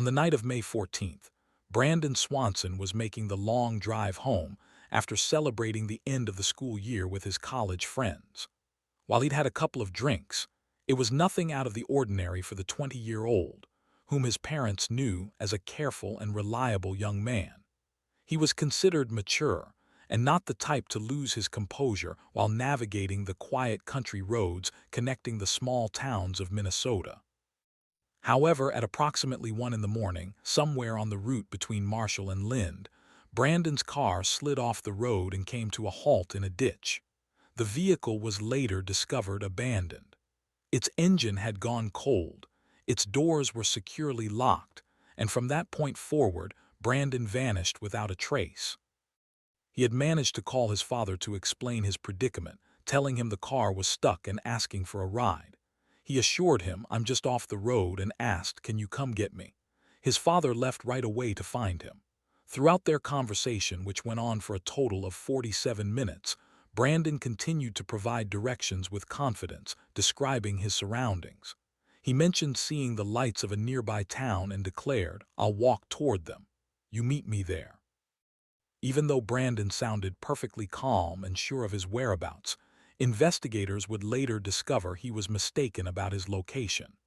On the night of May 14th, Brandon Swanson was making the long drive home after celebrating the end of the school year with his college friends. While he'd had a couple of drinks, it was nothing out of the ordinary for the 20-year-old, whom his parents knew as a careful and reliable young man. He was considered mature and not the type to lose his composure while navigating the quiet country roads connecting the small towns of Minnesota. However, at approximately 1 in the morning, somewhere on the route between Marshall and Lind, Brandon's car slid off the road and came to a halt in a ditch. The vehicle was later discovered abandoned. Its engine had gone cold, its doors were securely locked, and from that point forward, Brandon vanished without a trace. He had managed to call his father to explain his predicament, telling him the car was stuck and asking for a ride. He assured him, "I'm just off the road," and asked, "Can you come get me?" His father left right away to find him. Throughout their conversation, which went on for a total of 47 minutes, Brandon continued to provide directions with confidence, describing his surroundings. He mentioned seeing the lights of a nearby town and declared, "I'll walk toward them. You meet me there." Even though Brandon sounded perfectly calm and sure of his whereabouts, investigators would later discover he was mistaken about his location.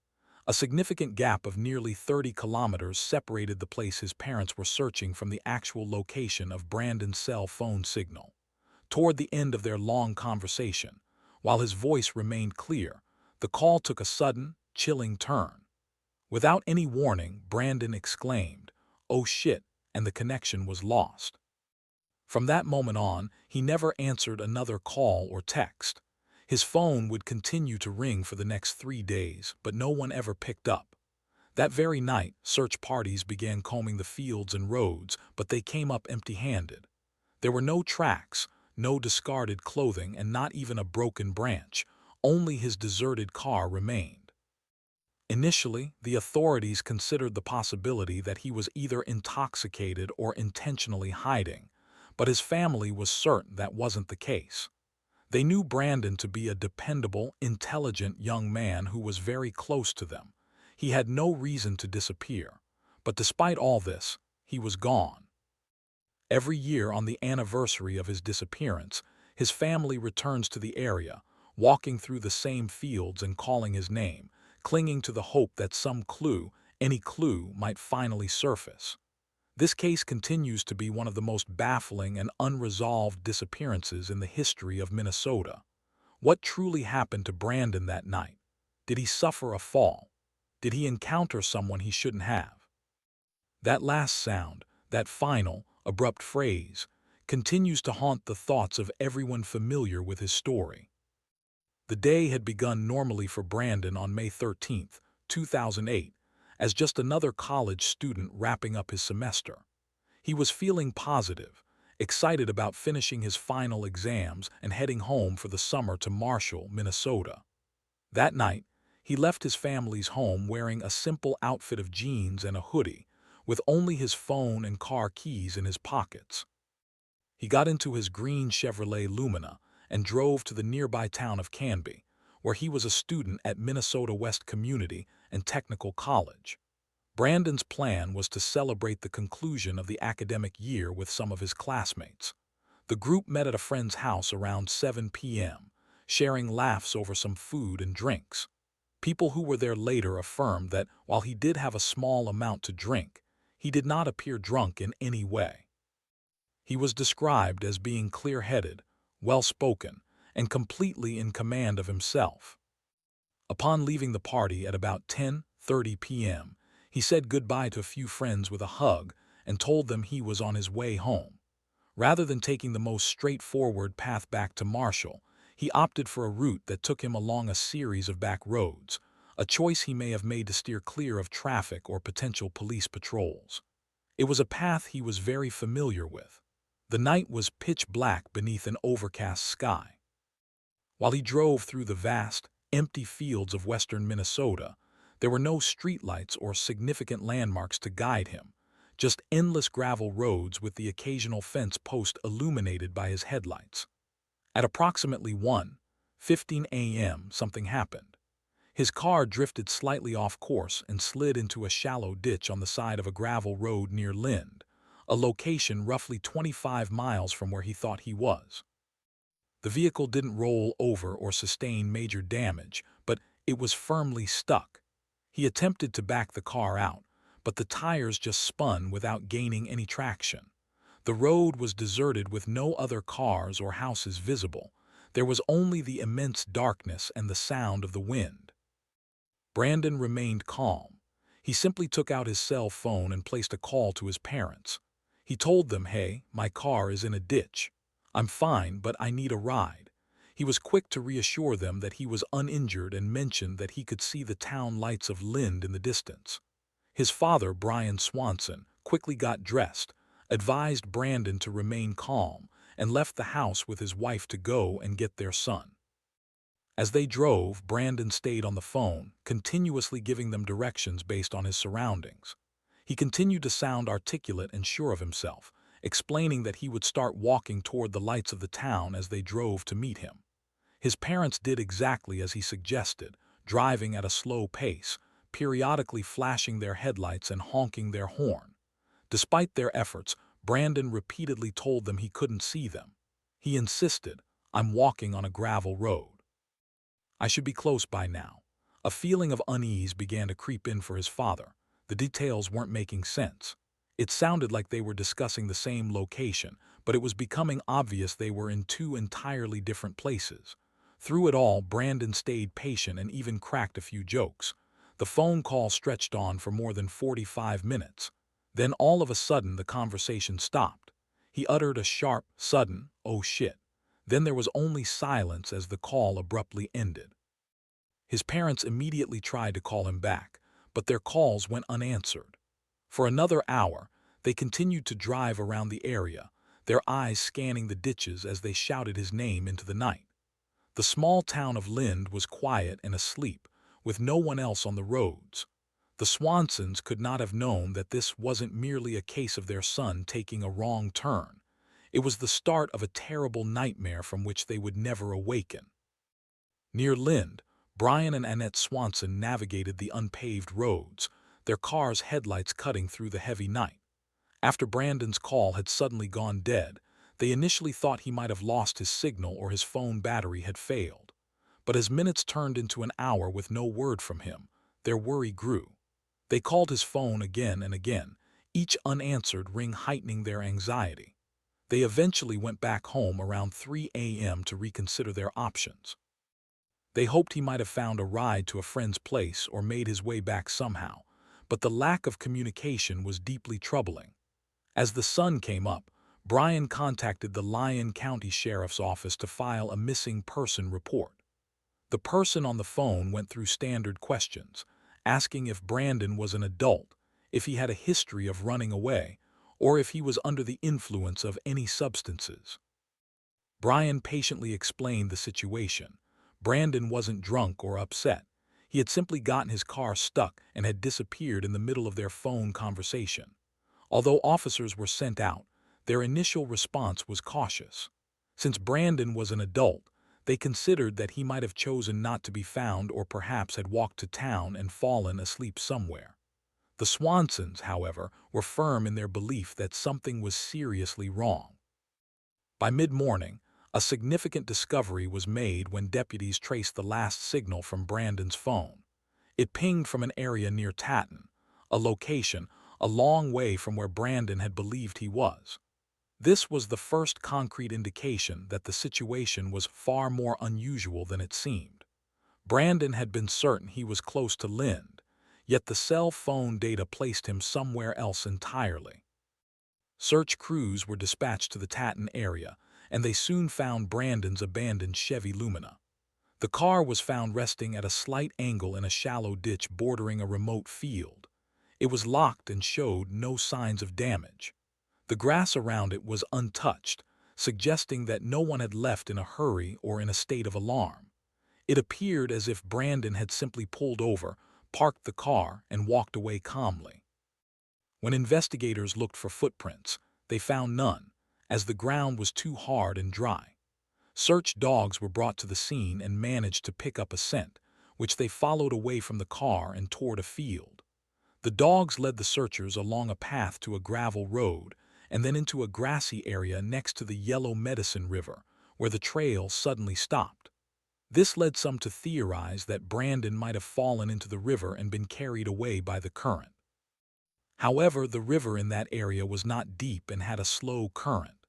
A significant gap of nearly 30 kilometers separated the place his parents were searching from the actual location of Brandon's cell phone signal. Toward the end of their long conversation, while his voice remained clear, the call took a sudden, chilling turn. Without any warning, Brandon exclaimed, "Oh shit," and the connection was lost. From that moment on, he never answered another call or text. His phone would continue to ring for the next 3 days, but no one ever picked up. That very night, search parties began combing the fields and roads, but they came up empty-handed. There were no tracks, no discarded clothing, and not even a broken branch. Only his deserted car remained. Initially, the authorities considered the possibility that he was either intoxicated or intentionally hiding, but his family was certain that wasn't the case. They knew Brandon to be a dependable, intelligent young man who was very close to them. He had no reason to disappear, but despite all this, he was gone. Every year on the anniversary of his disappearance, his family returns to the area, walking through the same fields and calling his name, clinging to the hope that some clue, any clue, might finally surface. This case continues to be one of the most baffling and unresolved disappearances in the history of Minnesota. What truly happened to Brandon that night? Did he suffer a fall? Did he encounter someone he shouldn't have? That last sound, that final, abrupt phrase, continues to haunt the thoughts of everyone familiar with his story. The day had begun normally for Brandon on May 13th, 2008, as just another college student wrapping up his semester. He was feeling positive, excited about finishing his final exams and heading home for the summer to Marshall, Minnesota. That night, he left his family's home wearing a simple outfit of jeans and a hoodie, with only his phone and car keys in his pockets. He got into his green Chevrolet Lumina and drove to the nearby town of Canby, where he was a student at Minnesota West Community and Technical College. Brandon's plan was to celebrate the conclusion of the academic year with some of his classmates. The group met at a friend's house around 7 p.m., sharing laughs over some food and drinks. People who were there later affirmed that while he did have a small amount to drink, he did not appear drunk in any way. He was described as being clear-headed, well-spoken, and completely in command of himself. Upon leaving the party at about 10:30 p.m., he said goodbye to a few friends with a hug and told them he was on his way home. Rather than taking the most straightforward path back to Marshall, he opted for a route that took him along a series of back roads, a choice he may have made to steer clear of traffic or potential police patrols. It was a path he was very familiar with. The night was pitch black beneath an overcast sky. While he drove through the vast, empty fields of western Minnesota, there were no streetlights or significant landmarks to guide him, just endless gravel roads with the occasional fence post illuminated by his headlights. At approximately 1:15 a.m., something happened. His car drifted slightly off course and slid into a shallow ditch on the side of a gravel road near Lind, a location roughly 25 miles from where he thought he was. The vehicle didn't roll over or sustain major damage, but it was firmly stuck. He attempted to back the car out, but the tires just spun without gaining any traction. The road was deserted with no other cars or houses visible. There was only the immense darkness and the sound of the wind. Brandon remained calm. He simply took out his cell phone and placed a call to his parents. He told them, "Hey, my car is in a ditch. I'm fine, but I need a ride." He was quick to reassure them that he was uninjured and mentioned that he could see the town lights of Lind in the distance. His father, Brian Swanson, quickly got dressed, advised Brandon to remain calm, and left the house with his wife to go and get their son. As they drove, Brandon stayed on the phone, continuously giving them directions based on his surroundings. He continued to sound articulate and sure of himself, explaining that he would start walking toward the lights of the town as they drove to meet him. His parents did exactly as he suggested, driving at a slow pace, periodically flashing their headlights and honking their horn. Despite their efforts, Brandon repeatedly told them he couldn't see them. He insisted, "I'm walking on a gravel road. I should be close by now." A feeling of unease began to creep in for his father. The details weren't making sense. It sounded like they were discussing the same location, but it was becoming obvious they were in two entirely different places. Through it all, Brandon stayed patient and even cracked a few jokes. The phone call stretched on for more than 45 minutes. Then all of a sudden the conversation stopped. He uttered a sharp, sudden, "Oh shit." Then there was only silence as the call abruptly ended. His parents immediately tried to call him back, but their calls went unanswered. For another hour, they continued to drive around the area, their eyes scanning the ditches as they shouted his name into the night. The small town of Lind was quiet and asleep, with no one else on the roads. The Swansons could not have known that this wasn't merely a case of their son taking a wrong turn. It was the start of a terrible nightmare from which they would never awaken. Near Lind, Brian and Annette Swanson navigated the unpaved roads, their car's headlights cutting through the heavy night. After Brandon's call had suddenly gone dead, they initially thought he might have lost his signal or his phone battery had failed. But as minutes turned into an hour with no word from him, their worry grew. They called his phone again and again, each unanswered ring heightening their anxiety. They eventually went back home around 3 a.m. to reconsider their options. They hoped he might have found a ride to a friend's place or made his way back somehow, but the lack of communication was deeply troubling. As the sun came up, Brian contacted the Lyon County Sheriff's Office to file a missing person report. The person on the phone went through standard questions, asking if Brandon was an adult, if he had a history of running away, or if he was under the influence of any substances. Brian patiently explained the situation. Brandon wasn't drunk or upset. He had simply gotten his car stuck and had disappeared in the middle of their phone conversation. Although officers were sent out, their initial response was cautious. Since Brandon was an adult, they considered that he might have chosen not to be found or perhaps had walked to town and fallen asleep somewhere. The Swansons, however, were firm in their belief that something was seriously wrong. By mid-morning, a significant discovery was made when deputies traced the last signal from Brandon's phone. It pinged from an area near Tatton, a location a long way from where Brandon had believed he was. This was the first concrete indication that the situation was far more unusual than it seemed. Brandon had been certain he was close to Lind, yet the cell phone data placed him somewhere else entirely. Search crews were dispatched to the Tatton area, and they soon found Brandon's abandoned Chevy Lumina. The car was found resting at a slight angle in a shallow ditch bordering a remote field. It was locked and showed no signs of damage. The grass around it was untouched, suggesting that no one had left in a hurry or in a state of alarm. It appeared as if Brandon had simply pulled over, parked the car, and walked away calmly. When investigators looked for footprints, they found none, as the ground was too hard and dry. Search dogs were brought to the scene and managed to pick up a scent, which they followed away from the car and toward a field. The dogs led the searchers along a path to a gravel road and then into a grassy area next to the Yellow Medicine River, where the trail suddenly stopped. This led some to theorize that Brandon might have fallen into the river and been carried away by the current. However, the river in that area was not deep and had a slow current.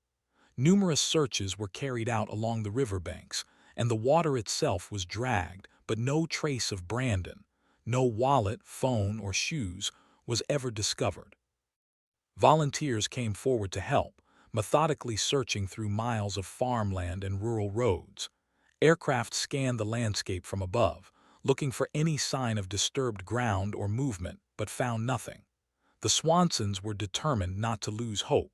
Numerous searches were carried out along the riverbanks, and the water itself was dragged, but no trace of Brandon, no wallet, phone, or shoes, was ever discovered. Volunteers came forward to help, methodically searching through miles of farmland and rural roads. Aircraft scanned the landscape from above, looking for any sign of disturbed ground or movement, but found nothing. The Swansons were determined not to lose hope.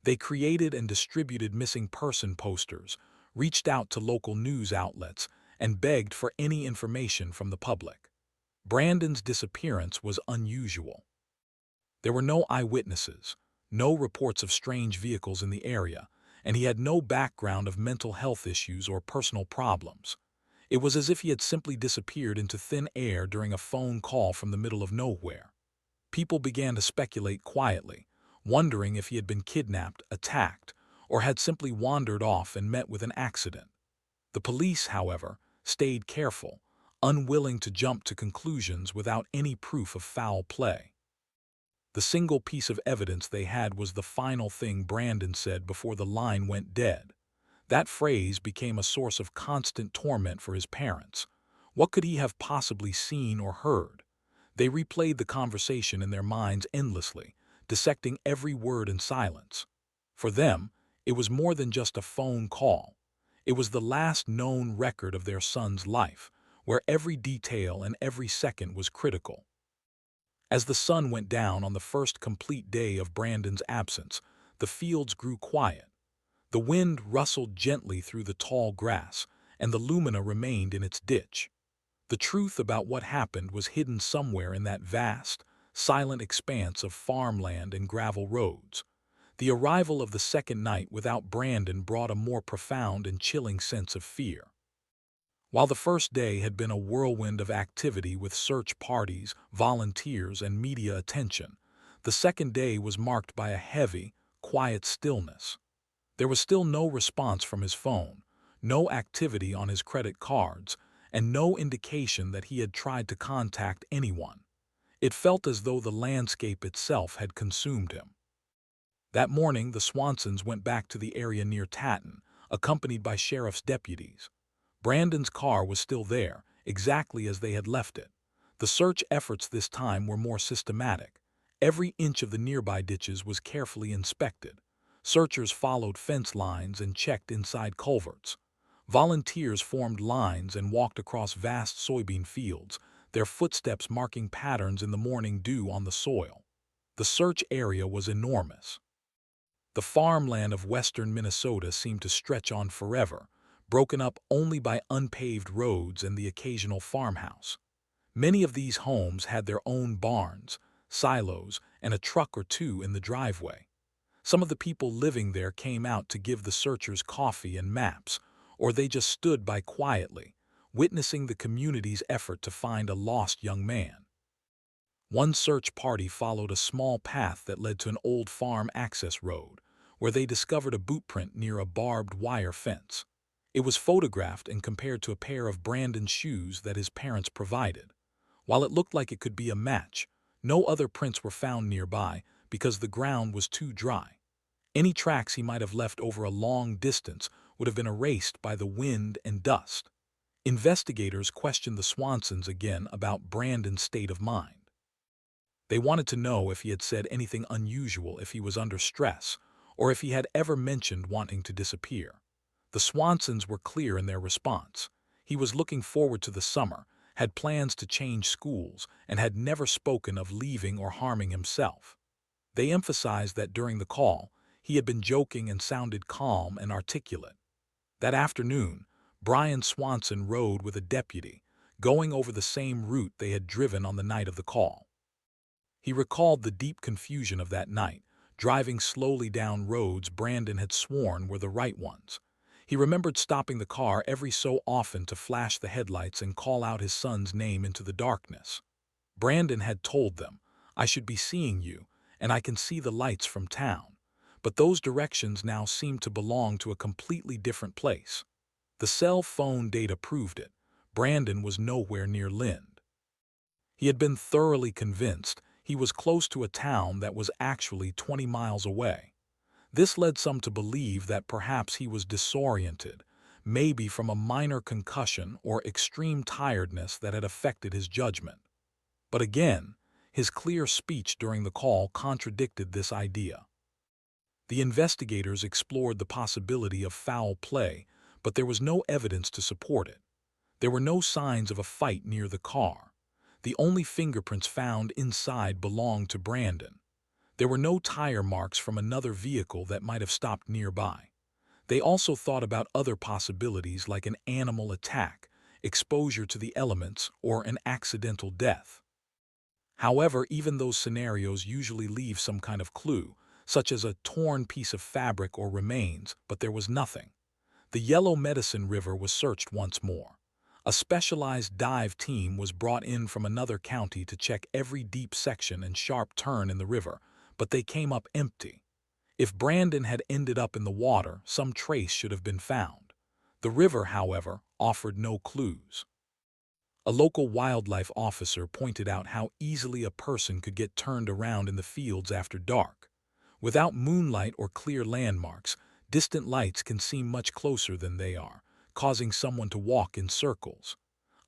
They created and distributed missing person posters, reached out to local news outlets, and begged for any information from the public. Brandon's disappearance was unusual. There were no eyewitnesses, no reports of strange vehicles in the area, and he had no background of mental health issues or personal problems. It was as if he had simply disappeared into thin air during a phone call from the middle of nowhere. People began to speculate quietly, wondering if he had been kidnapped, attacked, or had simply wandered off and met with an accident. The police, however, stayed careful, unwilling to jump to conclusions without any proof of foul play. The single piece of evidence they had was the final thing Brandon said before the line went dead. That phrase became a source of constant torment for his parents. What could he have possibly seen or heard? They replayed the conversation in their minds endlessly, dissecting every word in silence. For them, it was more than just a phone call. It was the last known record of their son's life, where every detail and every second was critical. As the sun went down on the first complete day of Brandon's absence, the fields grew quiet. The wind rustled gently through the tall grass, and the lumina remained in its ditch. The truth about what happened was hidden somewhere in that vast, silent expanse of farmland and gravel roads. The arrival of the second night without Brandon brought a more profound and chilling sense of fear. While the first day had been a whirlwind of activity with search parties, volunteers, and media attention, the second day was marked by a heavy, quiet stillness. There was still no response from his phone, no activity on his credit cards, and no indication that he had tried to contact anyone. It felt as though the landscape itself had consumed him. That morning, the Swansons went back to the area near Tatton, accompanied by sheriff's deputies. Brandon's car was still there, exactly as they had left it. The search efforts this time were more systematic. Every inch of the nearby ditches was carefully inspected. Searchers followed fence lines and checked inside culverts. Volunteers formed lines and walked across vast soybean fields, their footsteps marking patterns in the morning dew on the soil. The search area was enormous. The farmland of western Minnesota seemed to stretch on forever, broken up only by unpaved roads and the occasional farmhouse. Many of these homes had their own barns, silos, and a truck or two in the driveway. Some of the people living there came out to give the searchers coffee and maps, or they just stood by quietly, witnessing the community's effort to find a lost young man. One search party followed a small path that led to an old farm access road, where they discovered a boot print near a barbed wire fence. It was photographed and compared to a pair of Brandon's shoes that his parents provided. While it looked like it could be a match, no other prints were found nearby because the ground was too dry. Any tracks he might have left over a long distance would have been erased by the wind and dust. Investigators questioned the Swansons again about Brandon's state of mind. They wanted to know if he had said anything unusual, if he was under stress, or if he had ever mentioned wanting to disappear. The Swansons were clear in their response. He was looking forward to the summer, had plans to change schools, and had never spoken of leaving or harming himself. They emphasized that during the call, he had been joking and sounded calm and articulate. That afternoon, Brian Swanson rode with a deputy, going over the same route they had driven on the night of the call. He recalled the deep confusion of that night, driving slowly down roads Brandon had sworn were the right ones. He remembered stopping the car every so often to flash the headlights and call out his son's name into the darkness. Brandon had told them, "I should be seeing you, and I can see the lights from town." But those directions now seemed to belong to a completely different place. The cell phone data proved it. Brandon was nowhere near Lind. He had been thoroughly convinced he was close to a town that was actually 20 miles away. This led some to believe that perhaps he was disoriented, maybe from a minor concussion or extreme tiredness that had affected his judgment. But again, his clear speech during the call contradicted this idea. The investigators explored the possibility of foul play, but there was no evidence to support it. There were no signs of a fight near the car. The only fingerprints found inside belonged to Brandon. There were no tire marks from another vehicle that might have stopped nearby. They also thought about other possibilities like an animal attack, exposure to the elements, or an accidental death. However, even those scenarios usually leave some kind of clue, such as a torn piece of fabric or remains, but there was nothing. The Yellow Medicine River was searched once more. A specialized dive team was brought in from another county to check every deep section and sharp turn in the river, but they came up empty. If Brandon had ended up in the water, some trace should have been found. The river, however, offered no clues. A local wildlife officer pointed out how easily a person could get turned around in the fields after dark. Without moonlight or clear landmarks, distant lights can seem much closer than they are, causing someone to walk in circles.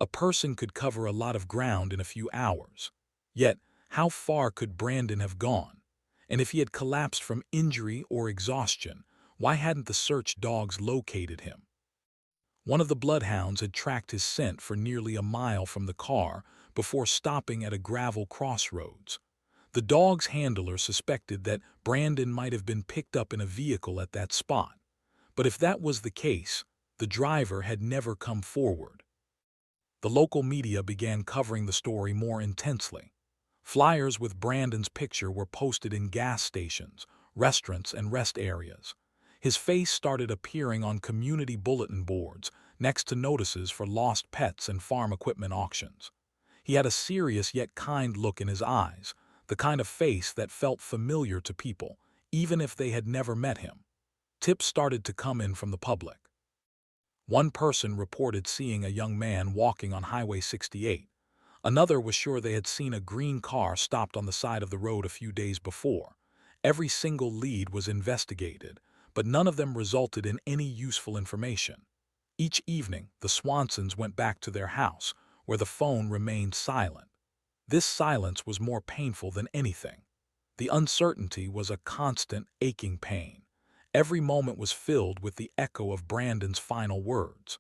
A person could cover a lot of ground in a few hours. Yet, how far could Brandon have gone? And if he had collapsed from injury or exhaustion, why hadn't the search dogs located him? One of the bloodhounds had tracked his scent for nearly a mile from the car before stopping at a gravel crossroads. The dog's handler suspected that Brandon might have been picked up in a vehicle at that spot. But if that was the case, the driver had never come forward. The local media began covering the story more intensely. Flyers with Brandon's picture were posted in gas stations, restaurants, and rest areas. His face started appearing on community bulletin boards next to notices for lost pets and farm equipment auctions. He had a serious yet kind look in his eyes, the kind of face that felt familiar to people, even if they had never met him. Tips started to come in from the public. One person reported seeing a young man walking on Highway 68. Another was sure they had seen a green car stopped on the side of the road a few days before. Every single lead was investigated, but none of them resulted in any useful information. Each evening, the Swansons went back to their house, where the phone remained silent. This silence was more painful than anything. The uncertainty was a constant, aching pain. Every moment was filled with the echo of Brandon's final words.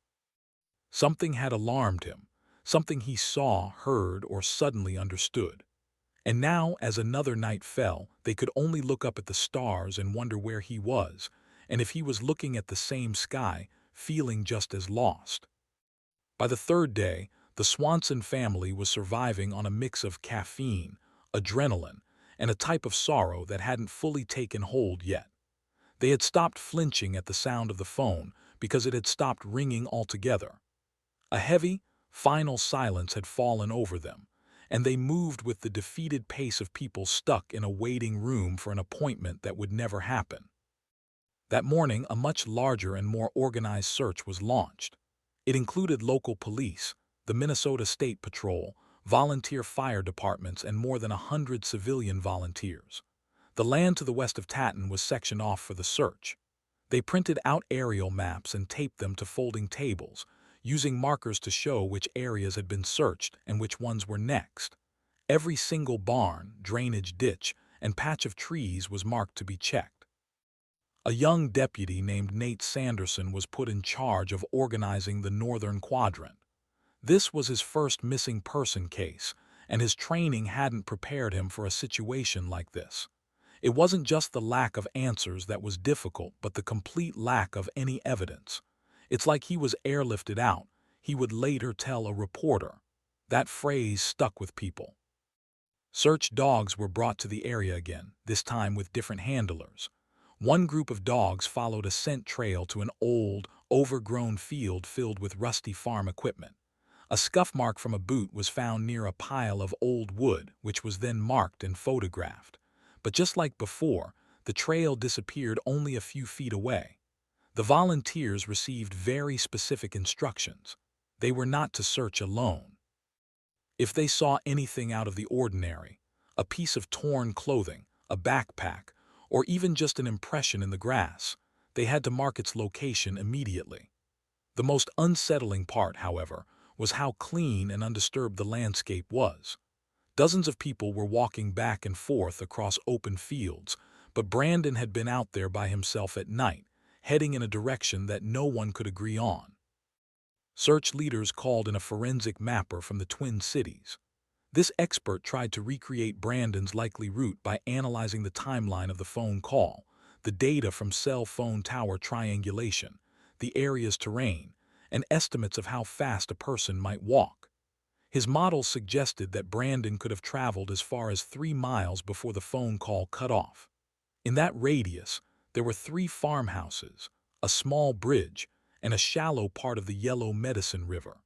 Something had alarmed him, something he saw, heard, or suddenly understood. And now, as another night fell, they could only look up at the stars and wonder where he was, and if he was looking at the same sky, feeling just as lost. By the third day, the Swanson family was surviving on a mix of caffeine, adrenaline, and a type of sorrow that hadn't fully taken hold yet. They had stopped flinching at the sound of the phone because it had stopped ringing altogether. A heavy, final silence had fallen over them, and they moved with the defeated pace of people stuck in a waiting room for an appointment that would never happen. That morning, a much larger and more organized search was launched. It included local police, the Minnesota State Patrol, volunteer fire departments, and more than 100 civilian volunteers. The land to the west of Tatton was sectioned off for the search. They printed out aerial maps and taped them to folding tables, using markers to show which areas had been searched and which ones were next. Every single barn, drainage ditch, and patch of trees was marked to be checked. A young deputy named Nate Sanderson was put in charge of organizing the Northern Quadrant. This was his first missing person case, and his training hadn't prepared him for a situation like this. It wasn't just the lack of answers that was difficult, but the complete lack of any evidence. It's like he was airlifted out, he would later tell a reporter. That phrase stuck with people. Search dogs were brought to the area again, this time with different handlers. One group of dogs followed a scent trail to an old, overgrown field filled with rusty farm equipment. A scuff mark from a boot was found near a pile of old wood, which was then marked and photographed. But just like before, the trail disappeared only a few feet away. The volunteers received very specific instructions. They were not to search alone. If they saw anything out of the ordinary, a piece of torn clothing, a backpack, or even just an impression in the grass, they had to mark its location immediately. The most unsettling part, however, was how clean and undisturbed the landscape was. Dozens of people were walking back and forth across open fields, but Brandon had been out there by himself at night, heading in a direction that no one could agree on. Search leaders called in a forensic mapper from the Twin Cities. This expert tried to recreate Brandon's likely route by analyzing the timeline of the phone call, the data from cell phone tower triangulation, the area's terrain, and estimates of how fast a person might walk. His models suggested that Brandon could have traveled as far as 3 miles before the phone call cut off. In that radius, there were 3 farmhouses, a small bridge, and a shallow part of the Yellow Medicine River.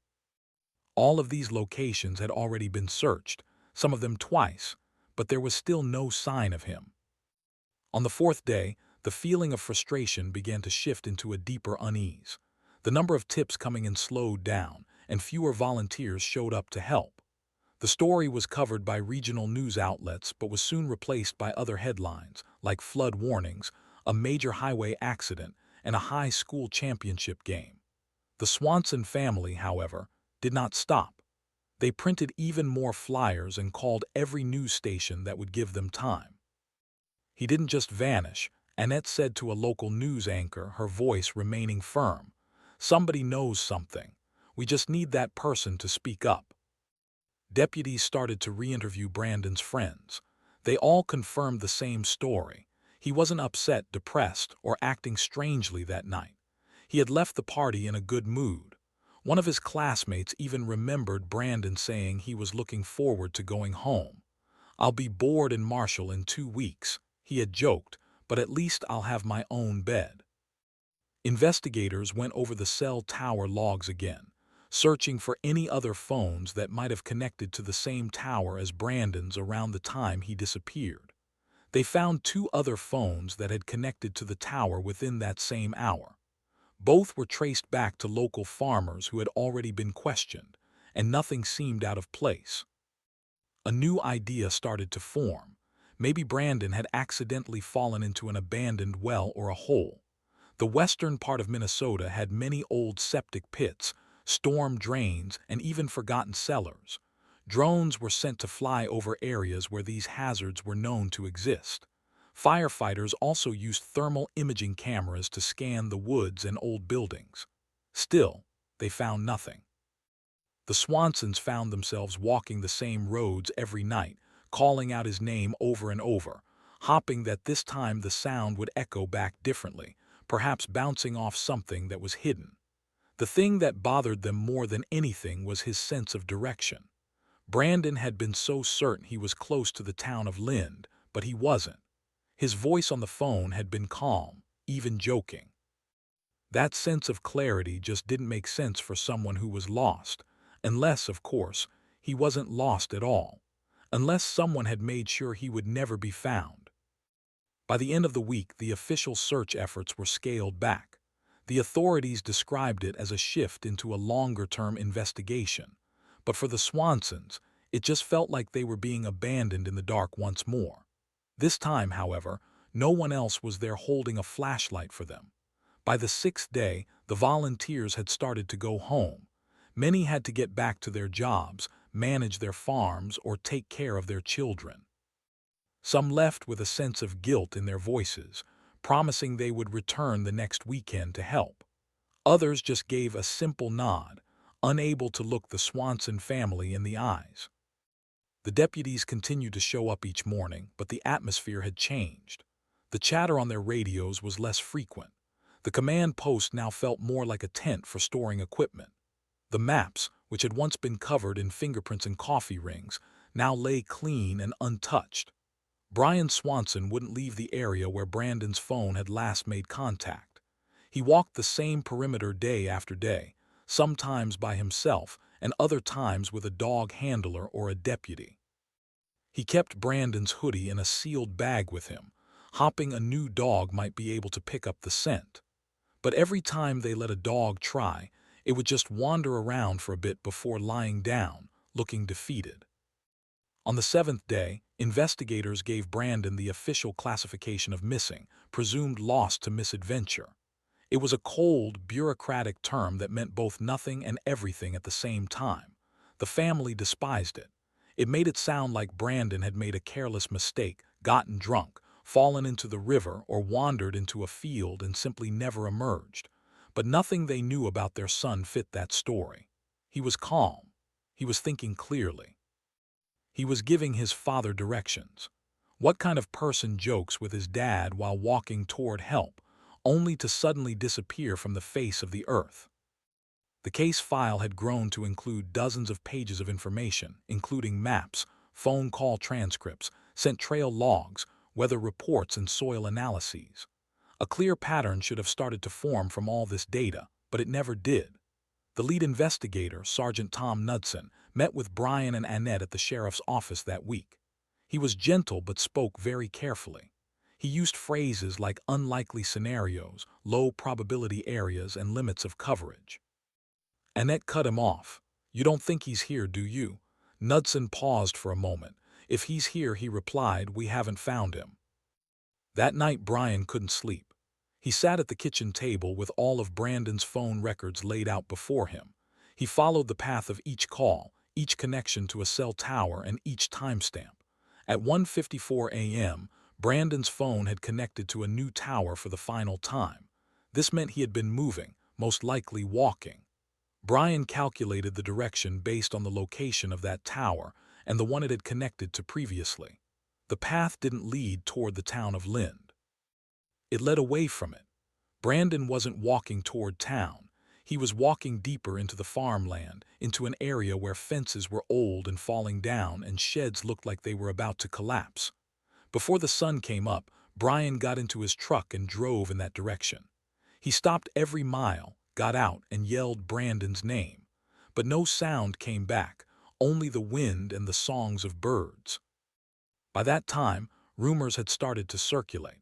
All of these locations had already been searched, some of them twice, but there was still no sign of him. On the 4th day, the feeling of frustration began to shift into a deeper unease. The number of tips coming in slowed down, and fewer volunteers showed up to help. The story was covered by regional news outlets but was soon replaced by other headlines, like flood warnings, a major highway accident, and a high school championship game. The Swanson family, however, did not stop. They printed even more flyers and called every news station that would give them time. He didn't just vanish, Annette said to a local news anchor, her voice remaining firm. Somebody knows something. We just need that person to speak up. Deputies started to re-interview Brandon's friends. They all confirmed the same story. He wasn't upset, depressed, or acting strangely that night. He had left the party in a good mood. One of his classmates even remembered Brandon saying he was looking forward to going home. "I'll be bored in Marshall in 2 weeks," he had joked, "but at least I'll have my own bed." Investigators went over the cell tower logs again, searching for any other phones that might have connected to the same tower as Brandon's around the time he disappeared. They found 2 other phones that had connected to the tower within that same hour. Both were traced back to local farmers who had already been questioned, and nothing seemed out of place. A new idea started to form. Maybe Brandon had accidentally fallen into an abandoned well or a hole. The western part of Minnesota had many old septic pits, storm drains, and even forgotten cellars. Drones were sent to fly over areas where these hazards were known to exist. Firefighters also used thermal imaging cameras to scan the woods and old buildings. Still, they found nothing. The Swansons found themselves walking the same roads every night, calling out his name over and over, hoping that this time the sound would echo back differently, perhaps bouncing off something that was hidden. The thing that bothered them more than anything was his sense of direction. Brandon had been so certain he was close to the town of Lind, but he wasn't. His voice on the phone had been calm, even joking. That sense of clarity just didn't make sense for someone who was lost, unless, of course, he wasn't lost at all, unless someone had made sure he would never be found. By the end of the week, the official search efforts were scaled back. The authorities described it as a shift into a longer-term investigation, but for the Swansons, it just felt like they were being abandoned in the dark once more. This time, however, no one else was there holding a flashlight for them. By the 6th day, the volunteers had started to go home. Many had to get back to their jobs, manage their farms, or take care of their children. Some left with a sense of guilt in their voices, promising they would return the next weekend to help. Others just gave a simple nod, unable to look the Swanson family in the eyes. The deputies continued to show up each morning, but the atmosphere had changed. The chatter on their radios was less frequent. The command post now felt more like a tent for storing equipment. The maps, which had once been covered in fingerprints and coffee rings, now lay clean and untouched. Brian Swanson wouldn't leave the area where Brandon's phone had last made contact. He walked the same perimeter day after day, sometimes by himself and other times with a dog handler or a deputy. He kept Brandon's hoodie in a sealed bag with him, hoping a new dog might be able to pick up the scent. But every time they let a dog try, it would just wander around for a bit before lying down, looking defeated. On the seventh day, investigators gave Brandon the official classification of missing, presumed lost to misadventure. It was a cold, bureaucratic term that meant both nothing and everything at the same time. The family despised it. It made it sound like Brandon had made a careless mistake, gotten drunk, fallen into the river, or wandered into a field and simply never emerged. But nothing they knew about their son fit that story. He was calm. He was thinking clearly. He was giving his father directions. What kind of person jokes with his dad while walking toward help, only to suddenly disappear from the face of the earth? The case file had grown to include dozens of pages of information, including maps, phone call transcripts, scent trail logs, weather reports, and soil analyses. A clear pattern should have started to form from all this data, but it never did. The lead investigator, Sergeant Tom Knudsen, met with Brian and Annette at the sheriff's office that week. He was gentle but spoke very carefully. He used phrases like unlikely scenarios, low probability areas, and limits of coverage. Annette cut him off. "You don't think he's here, do you?" Knudsen paused for a moment. "If he's here," he replied, "we haven't found him." That night Brian couldn't sleep. He sat at the kitchen table with all of Brandon's phone records laid out before him. He followed the path of each call, each connection to a cell tower, and each timestamp. At 1:54 a.m., Brandon's phone had connected to a new tower for the final time. This meant he had been moving, most likely walking. Brian calculated the direction based on the location of that tower and the one it had connected to previously. The path didn't lead toward the town of Lind. It led away from it. Brandon wasn't walking toward town. He was walking deeper into the farmland, into an area where fences were old and falling down and sheds looked like they were about to collapse. Before the sun came up, Brian got into his truck and drove in that direction. He stopped every mile, got out, and yelled Brandon's name. But no sound came back, only the wind and the songs of birds. By that time, rumors had started to circulate.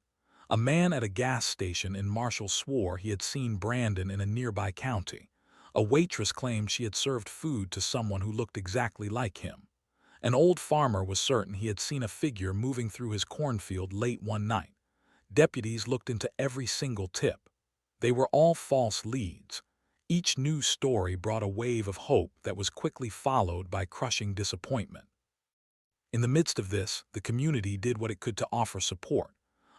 A man at a gas station in Marshall swore he had seen Brandon in a nearby county. A waitress claimed she had served food to someone who looked exactly like him. An old farmer was certain he had seen a figure moving through his cornfield late one night. Deputies looked into every single tip. They were all false leads. Each news story brought a wave of hope that was quickly followed by crushing disappointment. In the midst of this, the community did what it could to offer support.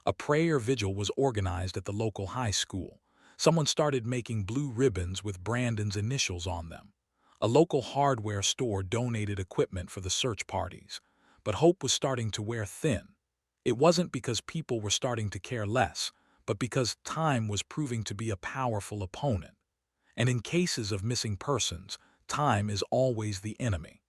A prayer vigil was organized at the local high school. Someone started making blue ribbons with Brandon's initials on them. A local hardware store donated equipment for the search parties. But hope was starting to wear thin. It wasn't because people were starting to care less, but because time was proving to be a powerful opponent. And in cases of missing persons, time is always the enemy.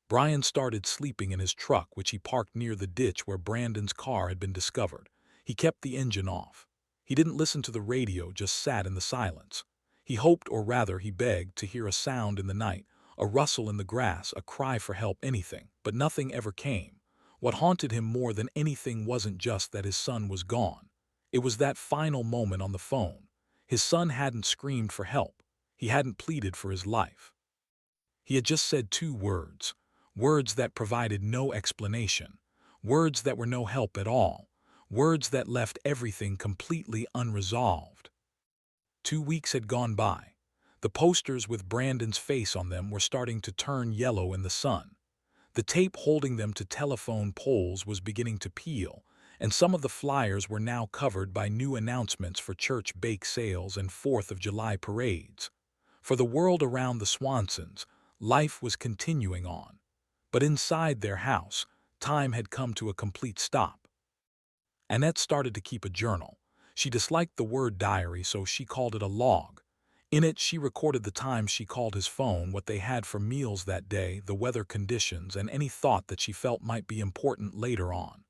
Brian started sleeping in his truck, which he parked near the ditch where Brandon's car had been discovered. He kept the engine off. He didn't listen to the radio, just sat in the silence. He hoped, or rather he begged, to hear a sound in the night, a rustle in the grass, a cry for help, anything, but nothing ever came. What haunted him more than anything wasn't just that his son was gone. It was that final moment on the phone. His son hadn't screamed for help. He hadn't pleaded for his life. He had just said two words. Words that provided no explanation, words that were no help at all, words that left everything completely unresolved. 2 weeks had gone by. The posters with Brandon's face on them were starting to turn yellow in the sun. The tape holding them to telephone poles was beginning to peel, and some of the flyers were now covered by new announcements for church bake sales and 4th of July parades. For the world around the Swansons, life was continuing on. But inside their house, time had come to a complete stop. Annette started to keep a journal. She disliked the word diary, so she called it a log. In it, she recorded the times she called his phone, what they had for meals that day, the weather conditions, and any thought that she felt might be important later on.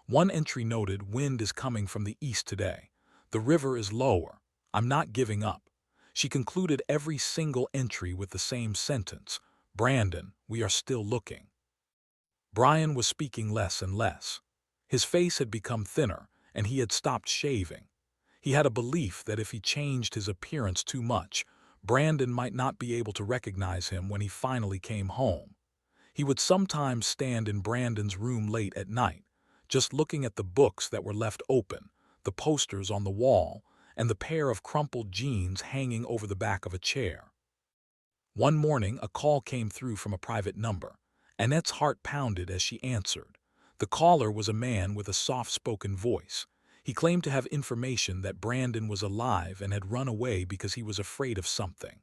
One entry noted, "Wind is coming from the east today. The river is lower. "I'm not giving up." She concluded every single entry with the same sentence: "Brandon, we are still looking." Brian was speaking less and less. His face had become thinner, and he had stopped shaving. He had a belief that if he changed his appearance too much, Brandon might not be able to recognize him when he finally came home. He would sometimes stand in Brandon's room late at night, just looking at the books that were left open, the posters on the wall, and the pair of crumpled jeans hanging over the back of a chair. One morning, a call came through from a private number. Annette's heart pounded as she answered. The caller was a man with a soft-spoken voice. He claimed to have information that Brandon was alive and had run away because he was afraid of something.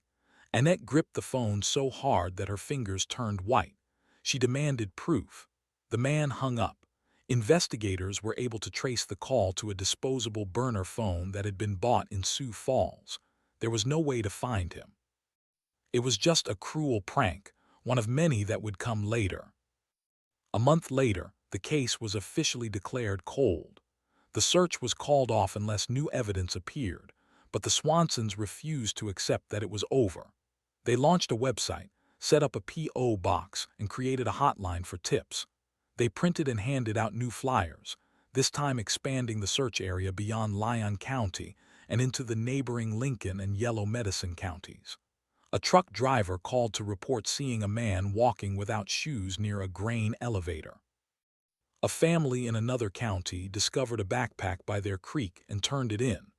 Annette gripped the phone so hard that her fingers turned white. She demanded proof. The man hung up. Investigators were able to trace the call to a disposable burner phone that had been bought in Sioux Falls. There was no way to find him. It was just a cruel prank, one of many that would come later. A month later, the case was officially declared cold. The search was called off unless new evidence appeared, but the Swansons refused to accept that it was over. They launched a website, set up a P.O. box, and created a hotline for tips. They printed and handed out new flyers, this time expanding the search area beyond Lyon County and into the neighboring Lincoln and Yellow Medicine counties. A truck driver called to report seeing a man walking without shoes near a grain elevator. A family in another county discovered a backpack by their creek and turned it in.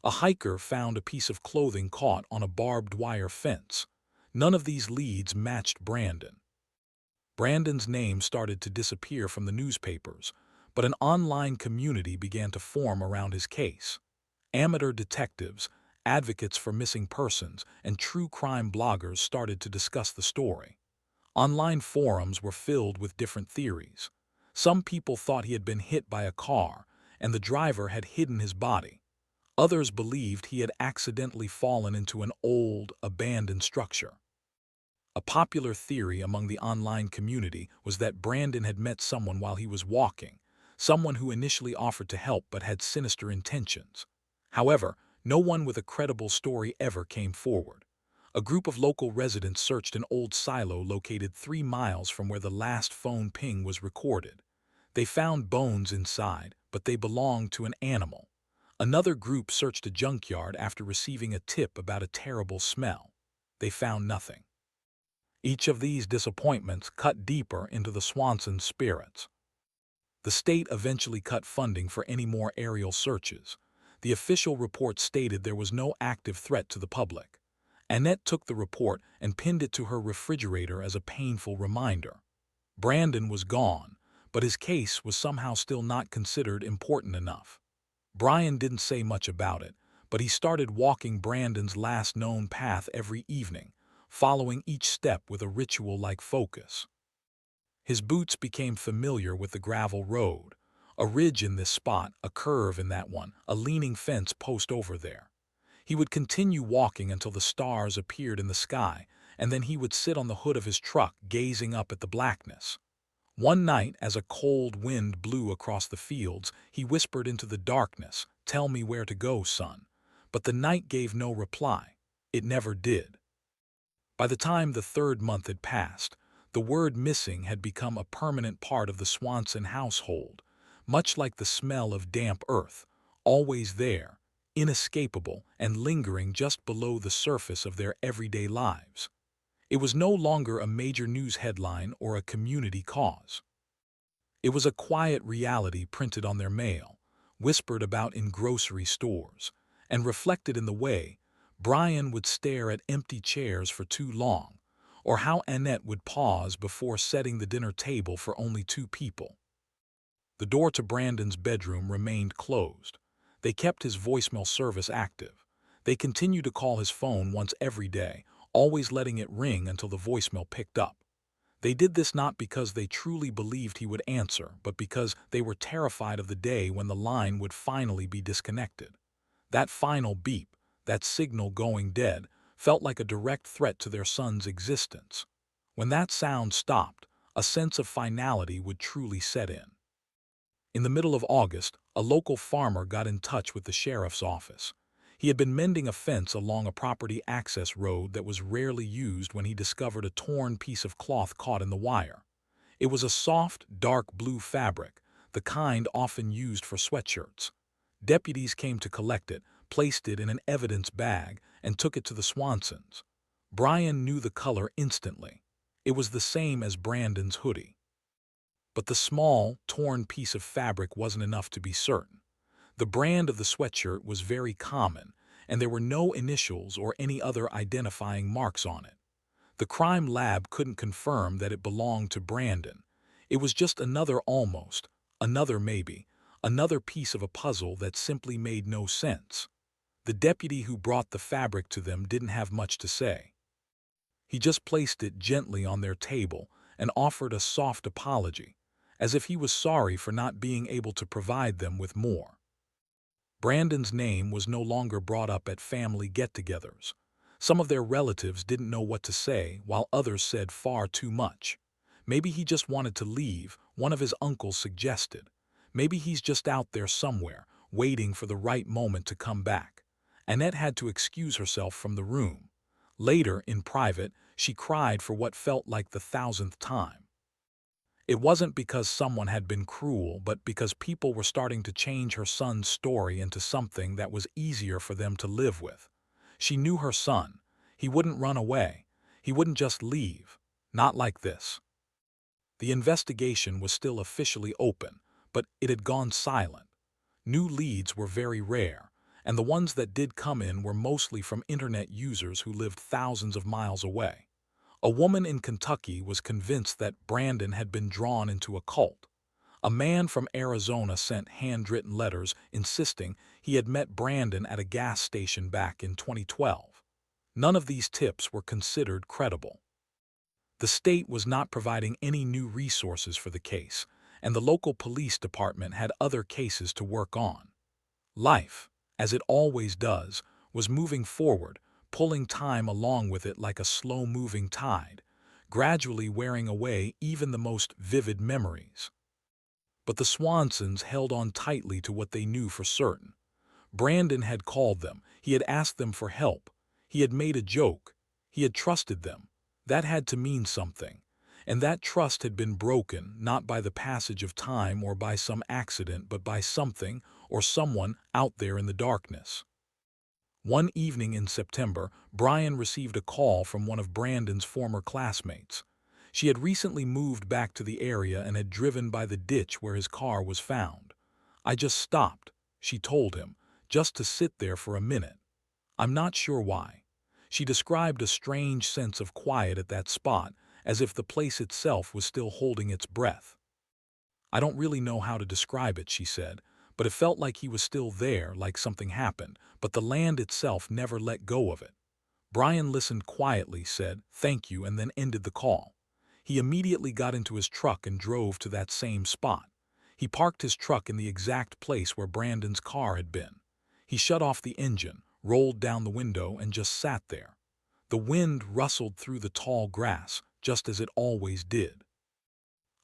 A hiker found a piece of clothing caught on a barbed wire fence. None of these leads matched Brandon. Brandon's name started to disappear from the newspapers, but an online community began to form around his case. Amateur detectives, advocates for missing persons, and true crime bloggers started to discuss the story. Online forums were filled with different theories. Some people thought he had been hit by a car, and the driver had hidden his body. Others believed he had accidentally fallen into an old, abandoned structure. A popular theory among the online community was that Brandon had met someone while he was walking, someone who initially offered to help but had sinister intentions. However, no one with a credible story ever came forward. A group of local residents searched an old silo located 3 miles from where the last phone ping was recorded. They found bones inside, but they belonged to an animal. Another group searched a junkyard after receiving a tip about a terrible smell. They found nothing. Each of these disappointments cut deeper into the Swanson spirits. The state eventually cut funding for any more aerial searches. The official report stated there was no active threat to the public. Annette took the report and pinned it to her refrigerator as a painful reminder. Brandon was gone, but his case was somehow still not considered important enough. Brian didn't say much about it, but he started walking Brandon's last known path every evening, following each step with a ritual-like focus. His boots became familiar with the gravel road, a ridge in this spot, a curve in that one, a leaning fence post over there. He would continue walking until the stars appeared in the sky, and then he would sit on the hood of his truck gazing up at the blackness. One night, as a cold wind blew across the fields, he whispered into the darkness, "Tell me where to go, son." But the night gave no reply. It never did. By the time the 3rd month had passed, the word missing had become a permanent part of the Swanson household, much like the smell of damp earth, always there, inescapable and lingering just below the surface of their everyday lives. It was no longer a major news headline or a community cause. It was a quiet reality printed on their mail, whispered about in grocery stores, and reflected in the way Brian would stare at empty chairs for too long, or how Annette would pause before setting the dinner table for only 2 people. The door to Brandon's bedroom remained closed. They kept his voicemail service active. They continued to call his phone once every day, always letting it ring until the voicemail picked up. They did this not because they truly believed he would answer, but because they were terrified of the day when the line would finally be disconnected. That final beep, that signal going dead, felt like a direct threat to their son's existence. When that sound stopped, a sense of finality would truly set in. In the middle of August, a local farmer got in touch with the sheriff's office. He had been mending a fence along a property access road that was rarely used when he discovered a torn piece of cloth caught in the wire. It was a soft, dark blue fabric, the kind often used for sweatshirts. Deputies came to collect it, placed it in an evidence bag, and took it to the Swansons. Brian knew the color instantly. It was the same as Brandon's hoodie. But the small, torn piece of fabric wasn't enough to be certain. The brand of the sweatshirt was very common, and there were no initials or any other identifying marks on it. The crime lab couldn't confirm that it belonged to Brandon. It was just another almost, another maybe, another piece of a puzzle that simply made no sense. The deputy who brought the fabric to them didn't have much to say. He just placed it gently on their table and offered a soft apology, as if he was sorry for not being able to provide them with more. Brandon's name was no longer brought up at family get-togethers. Some of their relatives didn't know what to say, while others said far too much. Maybe he just wanted to leave, one of his uncles suggested. Maybe he's just out there somewhere, waiting for the right moment to come back. Annette had to excuse herself from the room. Later, in private, she cried for what felt like the 1000th time. It wasn't because someone had been cruel, but because people were starting to change her son's story into something that was easier for them to live with. She knew her son. He wouldn't run away. He wouldn't just leave. Not like this. The investigation was still officially open, but it had gone silent. New leads were very rare, and the ones that did come in were mostly from internet users who lived thousands of miles away. A woman in Kentucky was convinced that Brandon had been drawn into a cult. A man from Arizona sent handwritten letters insisting he had met Brandon at a gas station back in 2012. None of these tips were considered credible. The state was not providing any new resources for the case, and the local police department had other cases to work on. Life, as it always does, was moving forward, pulling time along with it like a slow-moving tide, gradually wearing away even the most vivid memories. But the Swansons held on tightly to what they knew for certain. Brandon had called them, he had asked them for help, he had made a joke, he had trusted them. That had to mean something, and that trust had been broken not by the passage of time or by some accident, but by something or someone out there in the darkness. One evening in September, Brian received a call from one of Brandon's former classmates. She had recently moved back to the area and had driven by the ditch where his car was found. "I just stopped," she told him, "just to sit there for a minute. I'm not sure why." She described a strange sense of quiet at that spot, as if the place itself was still holding its breath. "I don't really know how to describe it," she said, "but it felt like he was still there, like something happened, but the land itself never let go of it." Brian listened quietly, said, "Thank you," and then ended the call. He immediately got into his truck and drove to that same spot. He parked his truck in the exact place where Brandon's car had been. He shut off the engine, rolled down the window, and just sat there. The wind rustled through the tall grass, just as it always did.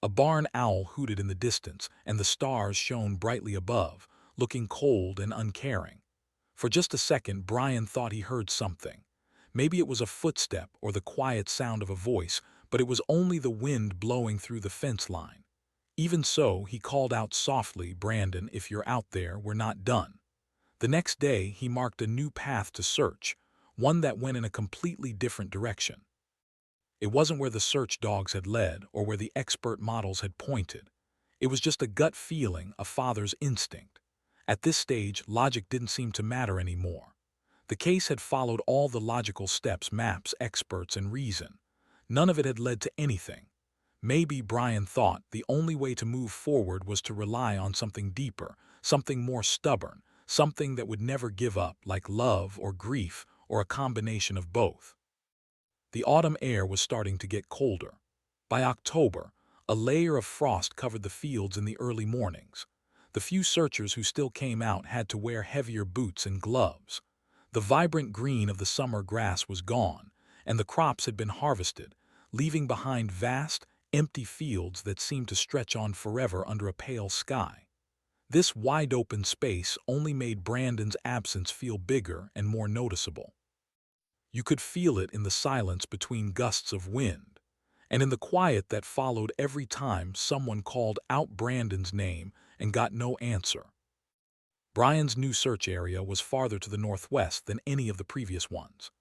A barn owl hooted in the distance, and the stars shone brightly above, looking cold and uncaring. For just a second, Brian thought he heard something. Maybe it was a footstep or the quiet sound of a voice, but it was only the wind blowing through the fence line. Even so, he called out softly, "Brandon, if you're out there, we're not done." The next day, he marked a new path to search, one that went in a completely different direction. It wasn't where the search dogs had led or where the expert models had pointed. It was just a gut feeling, a father's instinct. At this stage, logic didn't seem to matter anymore. The case had followed all the logical steps, maps, experts, and reason. None of it had led to anything. Maybe, Brian thought, the only way to move forward was to rely on something deeper, something more stubborn, something that would never give up, like love or grief or a combination of both. The autumn air was starting to get colder. By October, a layer of frost covered the fields in the early mornings. The few searchers who still came out had to wear heavier boots and gloves. The vibrant green of the summer grass was gone, and the crops had been harvested, leaving behind vast, empty fields that seemed to stretch on forever under a pale sky. This wide-open space only made Brandon's absence feel bigger and more noticeable. You could feel it in the silence between gusts of wind, and in the quiet that followed every time someone called out Brandon's name and got no answer. Brian's new search area was farther to the northwest than any of the previous ones.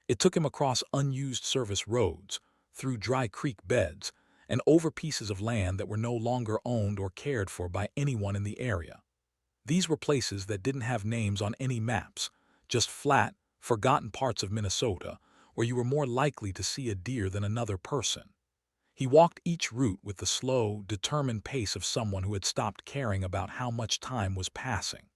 It took him across unused service roads, through dry creek beds, and over pieces of land that were no longer owned or cared for by anyone in the area. These were places that didn't have names on any maps, just flat, forgotten parts of Minnesota, where you were more likely to see a deer than another person. He walked each route with the slow, determined pace of someone who had stopped caring about how much time was passing.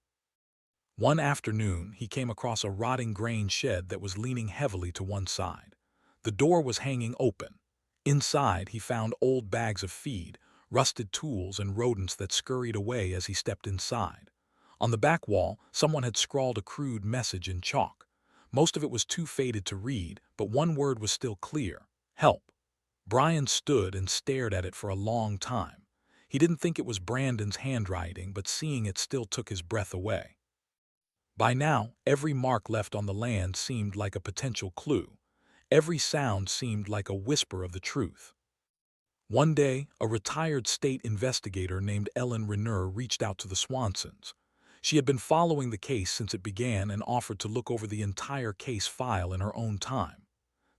One afternoon, he came across a rotting grain shed that was leaning heavily to one side. The door was hanging open. Inside, he found old bags of feed, rusted tools, and rodents that scurried away as he stepped inside. On the back wall, someone had scrawled a crude message in chalk. Most of it was too faded to read, but one word was still clear: help. Brian stood and stared at it for a long time. He didn't think it was Brandon's handwriting, but seeing it still took his breath away. By now, every mark left on the land seemed like a potential clue. Every sound seemed like a whisper of the truth. One day, a retired state investigator named Ellen Renner reached out to the Swansons. She had been following the case since it began and offered to look over the entire case file in her own time.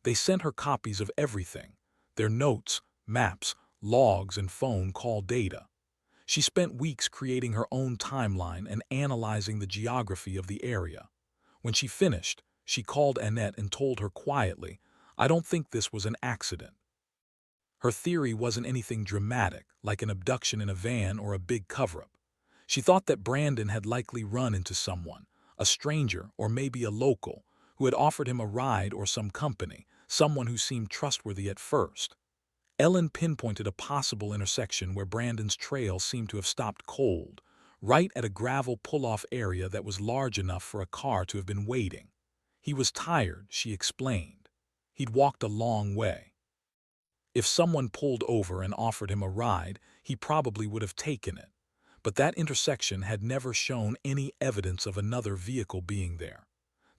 They sent her copies of everything: their notes, maps, logs, and phone call data. She spent weeks creating her own timeline and analyzing the geography of the area. When she finished, she called Annette and told her quietly, "I don't think this was an accident." Her theory wasn't anything dramatic, like an abduction in a van or a big cover-up. She thought that Brandon had likely run into someone, a stranger or maybe a local, who had offered him a ride or some company, someone who seemed trustworthy at first. Ellen pinpointed a possible intersection where Brandon's trail seemed to have stopped cold, right at a gravel pull-off area that was large enough for a car to have been waiting. He was tired, she explained. He'd walked a long way. If someone pulled over and offered him a ride, he probably would have taken it. But that intersection had never shown any evidence of another vehicle being there.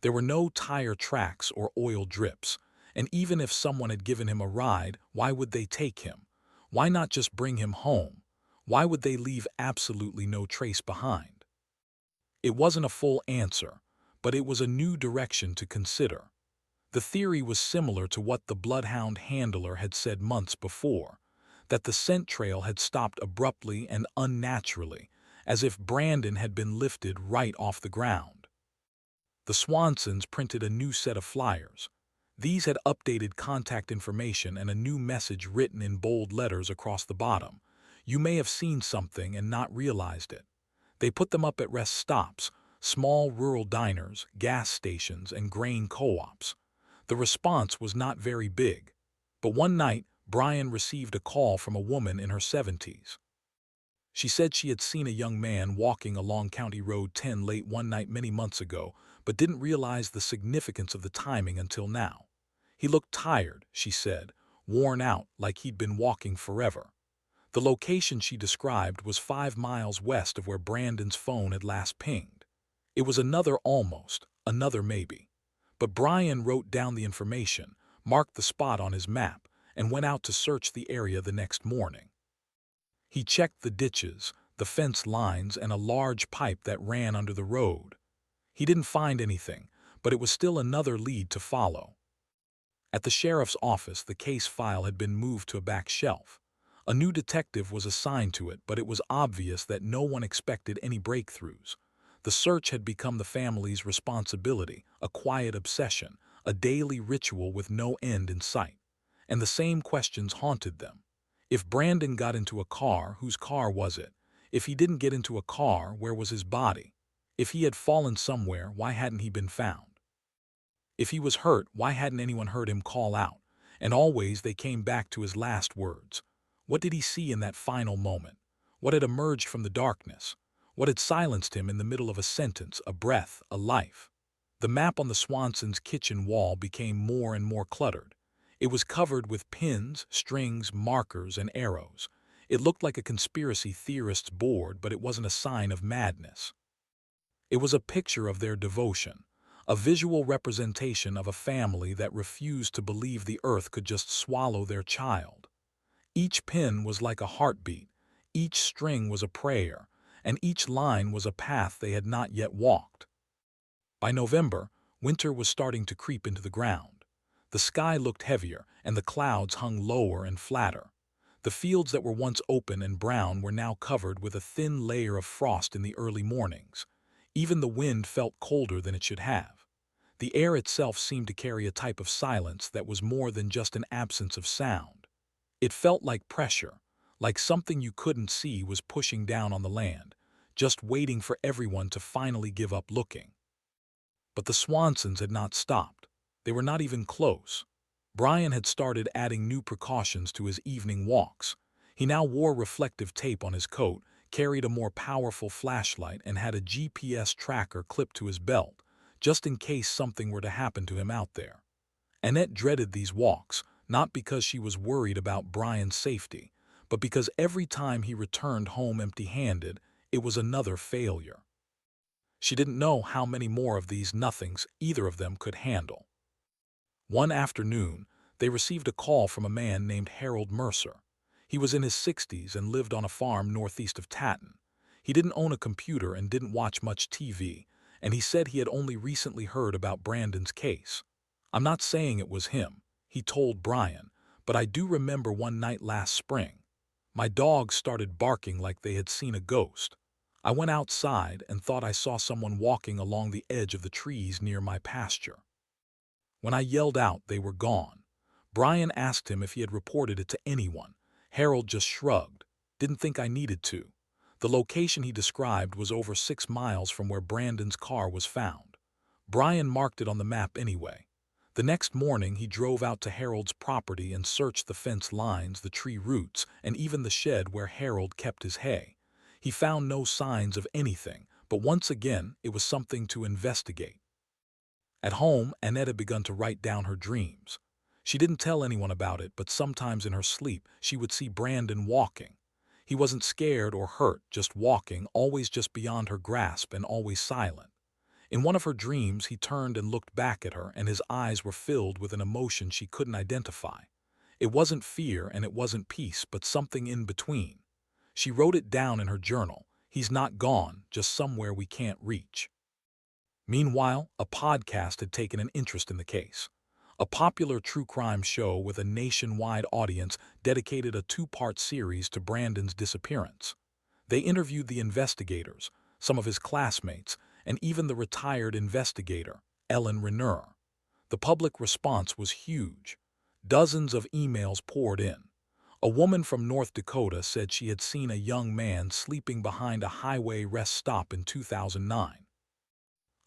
There were no tire tracks or oil drips. And even if someone had given him a ride, why would they take him? Why not just bring him home? Why would they leave absolutely no trace behind? It wasn't a full answer, but it was a new direction to consider. The theory was similar to what the bloodhound handler had said months before, that the scent trail had stopped abruptly and unnaturally, as if Brandon had been lifted right off the ground. The Swansons printed a new set of flyers. These had updated contact information and a new message written in bold letters across the bottom. "You may have seen something and not realized it." They put them up at rest stops, small rural diners, gas stations, and grain co-ops. The response was not very big. But one night, Brian received a call from a woman in her 70s. She said she had seen a young man walking along County Road 10 late one night many months ago, but didn't realize the significance of the timing until now. He looked tired, she said, worn out, like he'd been walking forever. The location she described was 5 miles west of where Brandon's phone had last pinged. It was another almost, another maybe. But Brian wrote down the information, marked the spot on his map, and went out to search the area the next morning. He checked the ditches, the fence lines, and a large pipe that ran under the road. He didn't find anything, but it was still another lead to follow. At the sheriff's office, the case file had been moved to a back shelf. A new detective was assigned to it, but it was obvious that no one expected any breakthroughs. The search had become the family's responsibility, a quiet obsession, a daily ritual with no end in sight. And the same questions haunted them. If Brandon got into a car, whose car was it? If he didn't get into a car, where was his body? If he had fallen somewhere, why hadn't he been found? If he was hurt, why hadn't anyone heard him call out? And always they came back to his last words. What did he see in that final moment? What had emerged from the darkness? What had silenced him in the middle of a sentence, a breath, a life? The map on the Swansons' kitchen wall became more and more cluttered. It was covered with pins, strings, markers, and arrows. It looked like a conspiracy theorist's board, but it wasn't a sign of madness. It was a picture of their devotion, a visual representation of a family that refused to believe the earth could just swallow their child. Each pin was like a heartbeat, each string was a prayer, and each line was a path they had not yet walked. By November, winter was starting to creep into the ground. The sky looked heavier, and the clouds hung lower and flatter. The fields that were once open and brown were now covered with a thin layer of frost in the early mornings. Even the wind felt colder than it should have. The air itself seemed to carry a type of silence that was more than just an absence of sound. It felt like pressure, like something you couldn't see was pushing down on the land, just waiting for everyone to finally give up looking. But the Swansons had not stopped. They were not even close. Brian had started adding new precautions to his evening walks. He now wore reflective tape on his coat, carried a more powerful flashlight, and had a GPS tracker clipped to his belt, just in case something were to happen to him out there. Annette dreaded these walks, not because she was worried about Brian's safety, but because every time he returned home empty-handed, it was another failure. She didn't know how many more of these nothings either of them could handle. One afternoon, they received a call from a man named Harold Mercer. He was in his 60s and lived on a farm northeast of Tatton. He didn't own a computer and didn't watch much TV, and he said he had only recently heard about Brandon's case. "I'm not saying it was him," he told Brian, "but I do remember one night last spring. My dogs started barking like they had seen a ghost. I went outside and thought I saw someone walking along the edge of the trees near my pasture. When I yelled out, they were gone." Brian asked him if he had reported it to anyone. Harold just shrugged. "Didn't think I needed to." The location he described was over 6 miles from where Brandon's car was found. Brian marked it on the map anyway. The next morning, he drove out to Harold's property and searched the fence lines, the tree roots, and even the shed where Harold kept his hay. He found no signs of anything, but once again, it was something to investigate. At home, Annette had begun to write down her dreams. She didn't tell anyone about it, but sometimes in her sleep, she would see Brandon walking. He wasn't scared or hurt, just walking, always just beyond her grasp and always silent. In one of her dreams, he turned and looked back at her, and his eyes were filled with an emotion she couldn't identify. It wasn't fear and it wasn't peace, but something in between. She wrote it down in her journal. "He's not gone, just somewhere we can't reach." Meanwhile, a podcast had taken an interest in the case. A popular true crime show with a nationwide audience dedicated a 2-part series to Brandon's disappearance. They interviewed the investigators, some of his classmates, and even the retired investigator, Ellen Renner. The public response was huge. Dozens of emails poured in. A woman from North Dakota said she had seen a young man sleeping behind a highway rest stop in 2009.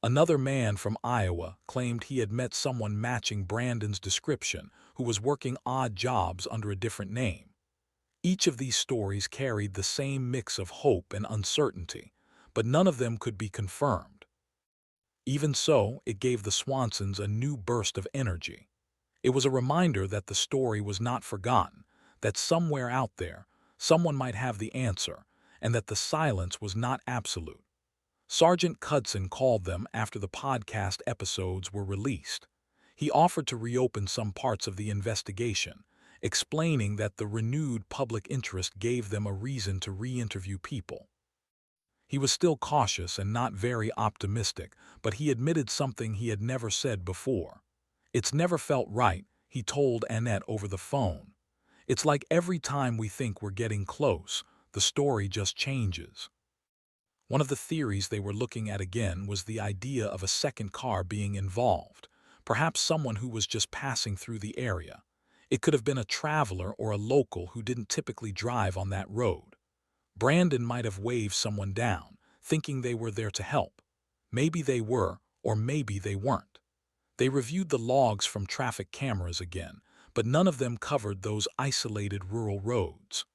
Another man from Iowa claimed he had met someone matching Brandon's description who was working odd jobs under a different name. Each of these stories carried the same mix of hope and uncertainty, but none of them could be confirmed. Even so, it gave the Swansons a new burst of energy. It was a reminder that the story was not forgotten, that somewhere out there, someone might have the answer, and that the silence was not absolute. Sergeant Cudson called them after the podcast episodes were released. He offered to reopen some parts of the investigation, explaining that the renewed public interest gave them a reason to re-interview people. He was still cautious and not very optimistic, but he admitted something he had never said before. "It's never felt right," he told Annette over the phone. "It's like every time we think we're getting close, the story just changes." One of the theories they were looking at again was the idea of a second car being involved, perhaps someone who was just passing through the area. It could have been a traveler or a local who didn't typically drive on that road. Brandon might have waved someone down, thinking they were there to help. Maybe they were, or maybe they weren't. They reviewed the logs from traffic cameras again, but none of them covered those isolated rural roads.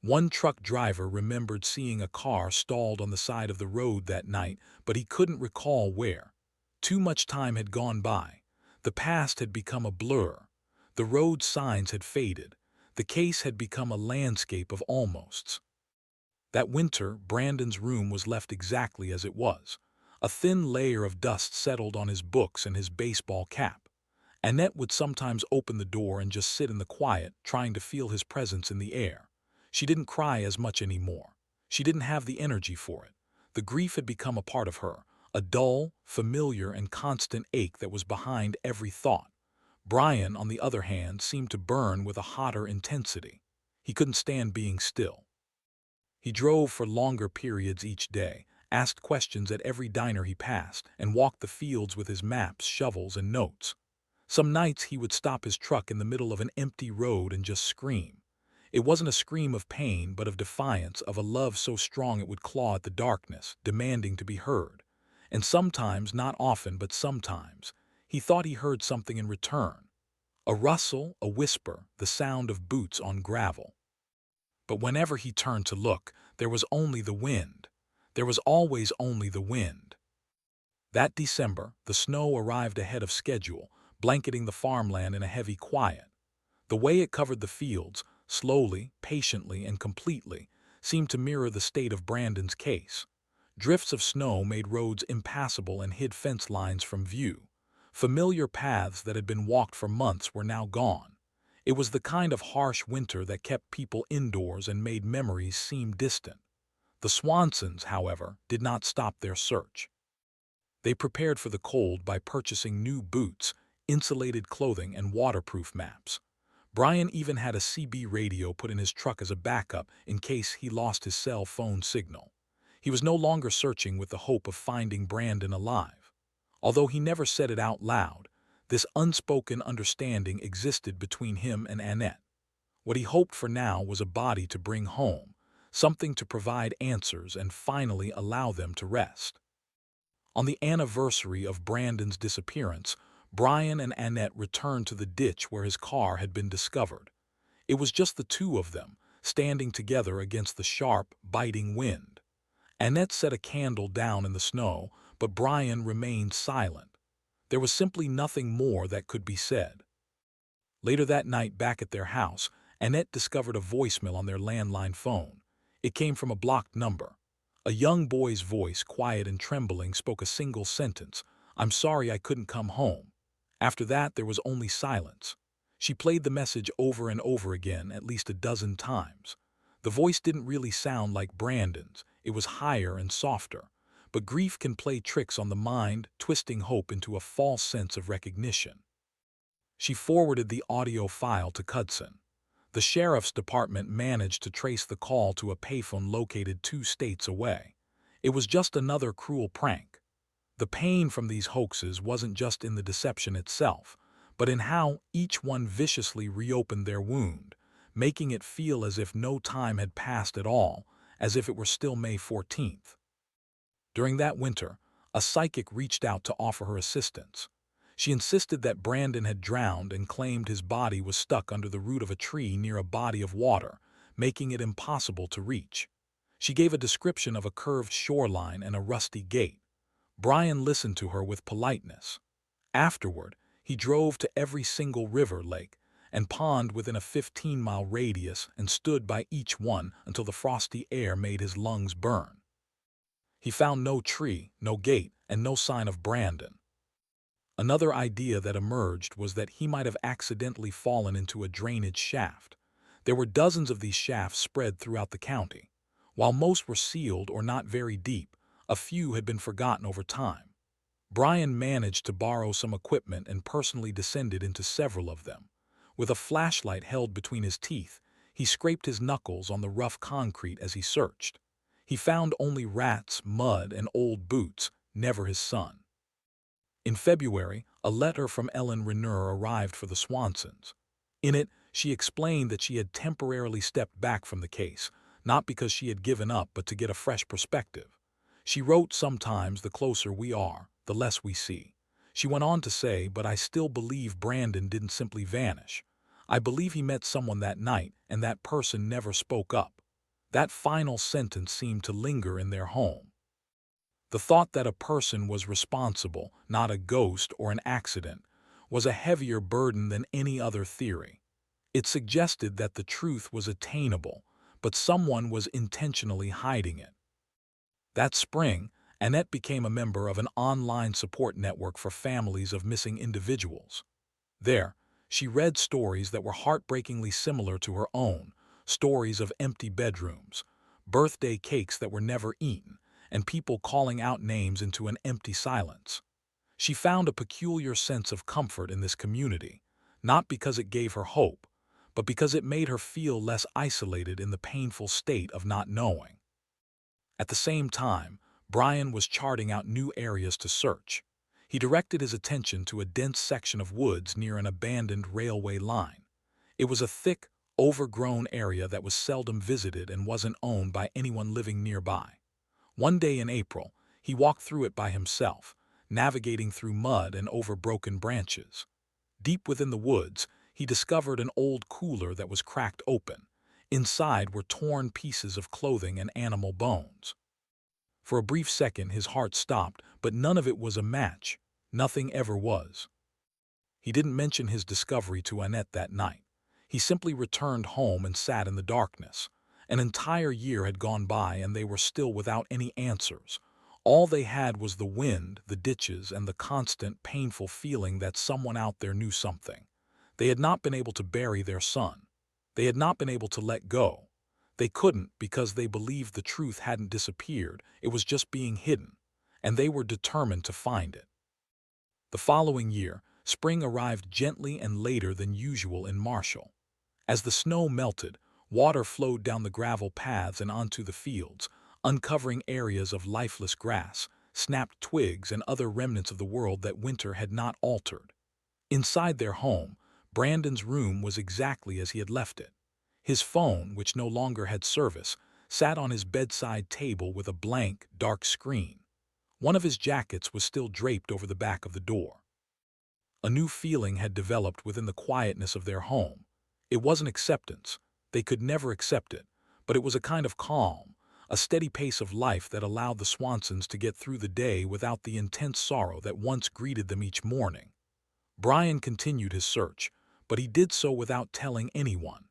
One truck driver remembered seeing a car stalled on the side of the road that night, but he couldn't recall where. Too much time had gone by. The past had become a blur. The road signs had faded. The case had become a landscape of almosts. That winter, Brandon's room was left exactly as it was. A thin layer of dust settled on his books and his baseball cap. Annette would sometimes open the door and just sit in the quiet, trying to feel his presence in the air. She didn't cry as much anymore. She didn't have the energy for it. The grief had become a part of her, a dull, familiar, and constant ache that was behind every thought. Brian, on the other hand, seemed to burn with a hotter intensity. He couldn't stand being still. He drove for longer periods each day, asked questions at every diner he passed, and walked the fields with his maps, shovels, and notes. Some nights he would stop his truck in the middle of an empty road and just scream. It wasn't a scream of pain, but of defiance, of a love so strong it would claw at the darkness, demanding to be heard. And sometimes, not often, but sometimes, he thought he heard something in return. A rustle, a whisper, the sound of boots on gravel. But whenever he turned to look, there was only the wind. There was always only the wind. That December, the snow arrived ahead of schedule, blanketing the farmland in a heavy quiet. The way it covered the fields, slowly, patiently, and completely, seemed to mirror the state of Brandon's case. Drifts of snow made roads impassable and hid fence lines from view. Familiar paths that had been walked for months were now gone. It was the kind of harsh winter that kept people indoors and made memories seem distant. The Swansons, however, did not stop their search. They prepared for the cold by purchasing new boots, insulated clothing, and waterproof maps. Brian even had a CB radio put in his truck as a backup in case he lost his cell phone signal. He was no longer searching with the hope of finding Brandon alive. Although he never said it out loud, this unspoken understanding existed between him and Annette. What he hoped for now was a body to bring home, something to provide answers and finally allow them to rest. On the anniversary of Brandon's disappearance, Brian and Annette returned to the ditch where his car had been discovered. It was just the two of them, standing together against the sharp, biting wind. Annette set a candle down in the snow, but Brian remained silent. There was simply nothing more that could be said. Later that night, back at their house, Annette discovered a voicemail on their landline phone. It came from a blocked number. A young boy's voice, quiet and trembling, spoke a single sentence: "I'm sorry I couldn't come home." After that, there was only silence. She played the message over and over again, at least a dozen times. The voice didn't really sound like Brandon's. It was higher and softer. But grief can play tricks on the mind, twisting hope into a false sense of recognition. She forwarded the audio file to Cudson. The sheriff's department managed to trace the call to a payphone located 2 states away. It was just another cruel prank. The pain from these hoaxes wasn't just in the deception itself, but in how each one viciously reopened their wound, making it feel as if no time had passed at all, as if it were still May 14th. During that winter, a psychic reached out to offer her assistance. She insisted that Brandon had drowned and claimed his body was stuck under the root of a tree near a body of water, making it impossible to reach. She gave a description of a curved shoreline and a rusty gate. Brian listened to her with politeness. Afterward, he drove to every single river, lake, and pond within a 15-mile radius and stood by each one until the frosty air made his lungs burn. He found no tree, no gate, and no sign of Brandon. Another idea that emerged was that he might have accidentally fallen into a drainage shaft. There were dozens of these shafts spread throughout the county. While most were sealed or not very deep, a few had been forgotten over time. Brian managed to borrow some equipment and personally descended into several of them. With a flashlight held between his teeth, he scraped his knuckles on the rough concrete as he searched. He found only rats, mud, and old boots, never his son. In February, a letter from Ellen Renner arrived for the Swansons. In it, she explained that she had temporarily stepped back from the case, not because she had given up, but to get a fresh perspective. She wrote, "Sometimes the closer we are, the less we see." She went on to say, "But I still believe Brandon didn't simply vanish. I believe he met someone that night, and that person never spoke up." That final sentence seemed to linger in their home. The thought that a person was responsible, not a ghost or an accident, was a heavier burden than any other theory. It suggested that the truth was attainable, but someone was intentionally hiding it. That spring, Annette became a member of an online support network for families of missing individuals. There, she read stories that were heartbreakingly similar to her own, stories of empty bedrooms, birthday cakes that were never eaten, and people calling out names into an empty silence. She found a peculiar sense of comfort in this community, not because it gave her hope, but because it made her feel less isolated in the painful state of not knowing. At the same time, Brian was charting out new areas to search. He directed his attention to a dense section of woods near an abandoned railway line. It was a thick, overgrown area that was seldom visited and wasn't owned by anyone living nearby. One day in April, he walked through it by himself, navigating through mud and over broken branches. Deep within the woods, he discovered an old cooler that was cracked open. Inside were torn pieces of clothing and animal bones. For a brief second, his heart stopped, but none of it was a match. Nothing ever was. He didn't mention his discovery to Annette that night. He simply returned home and sat in the darkness. An entire year had gone by and they were still without any answers. All they had was the wind, the ditches, and the constant, painful feeling that someone out there knew something. They had not been able to bury their son. They had not been able to let go. They couldn't because they believed the truth hadn't disappeared, it was just being hidden, and they were determined to find it. The following year, spring arrived gently and later than usual in Marshall. As the snow melted, water flowed down the gravel paths and onto the fields, uncovering areas of lifeless grass, snapped twigs, and other remnants of the world that winter had not altered. Inside their home, Brandon's room was exactly as he had left it. His phone, which no longer had service, sat on his bedside table with a blank, dark screen. One of his jackets was still draped over the back of the door. A new feeling had developed within the quietness of their home. It wasn't acceptance. They could never accept it, but it was a kind of calm, a steady pace of life that allowed the Swansons to get through the day without the intense sorrow that once greeted them each morning. Brian continued his search, but he did so without telling anyone.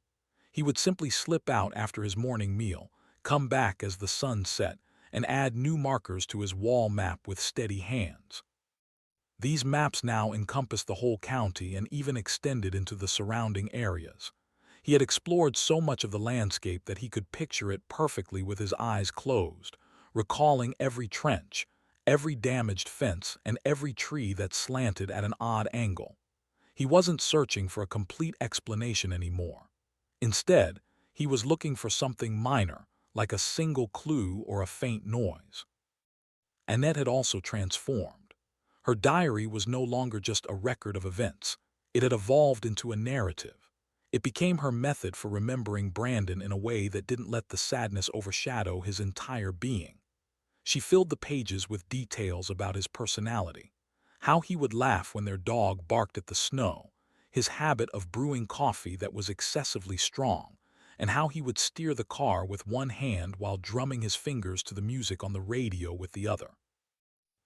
He would simply slip out after his morning meal, come back as the sun set, and add new markers to his wall map with steady hands. These maps now encompassed the whole county and even extended into the surrounding areas. He had explored so much of the landscape that he could picture it perfectly with his eyes closed, recalling every trench, every damaged fence, and every tree that slanted at an odd angle. He wasn't searching for a complete explanation anymore. Instead, he was looking for something minor, like a single clue or a faint noise. Annette had also transformed. Her diary was no longer just a record of events. It had evolved into a narrative. It became her method for remembering Brandon in a way that didn't let the sadness overshadow his entire being. She filled the pages with details about his personality, how he would laugh when their dog barked at the snow, his habit of brewing coffee that was excessively strong, and how he would steer the car with one hand while drumming his fingers to the music on the radio with the other.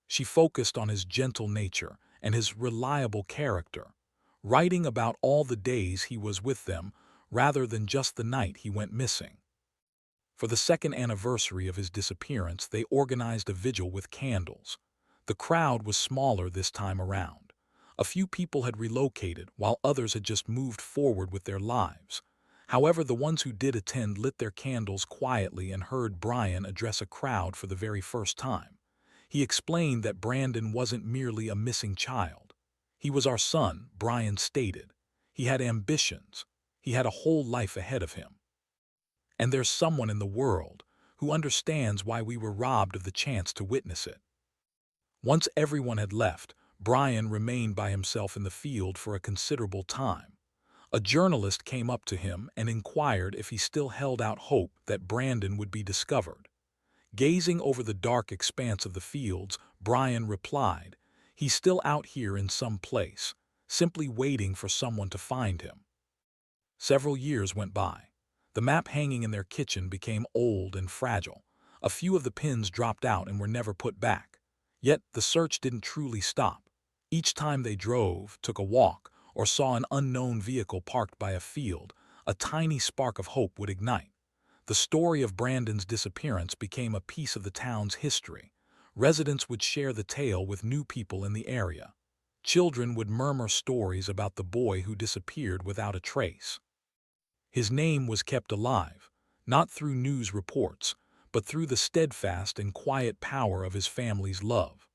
She focused on his gentle nature and his reliable character, writing about all the days he was with them rather than just the night he went missing. For the second anniversary of his disappearance, they organized a vigil with candles. The crowd was smaller this time around. A few people had relocated, while others had just moved forward with their lives. However, the ones who did attend lit their candles quietly and heard Brian address a crowd for the very first time. He explained that Brandon wasn't merely a missing child. He was our son, Brian stated. He had ambitions. He had a whole life ahead of him. And there's someone in the world who understands why we were robbed of the chance to witness it. Once everyone had left, Brian remained by himself in the field for a considerable time. A journalist came up to him and inquired if he still held out hope that Brandon would be discovered. Gazing over the dark expanse of the fields, Brian replied, "He's still out here in some place, simply waiting for someone to find him." Several years went by. The map hanging in their kitchen became old and fragile. A few of the pins dropped out and were never put back. Yet the search didn't truly stop. Each time they drove, took a walk, or saw an unknown vehicle parked by a field, a tiny spark of hope would ignite. The story of Brandon's disappearance became a piece of the town's history. Residents would share the tale with new people in the area. Children would murmur stories about the boy who disappeared without a trace. His name was kept alive, not through news reports, but through the steadfast and quiet power of his family's love.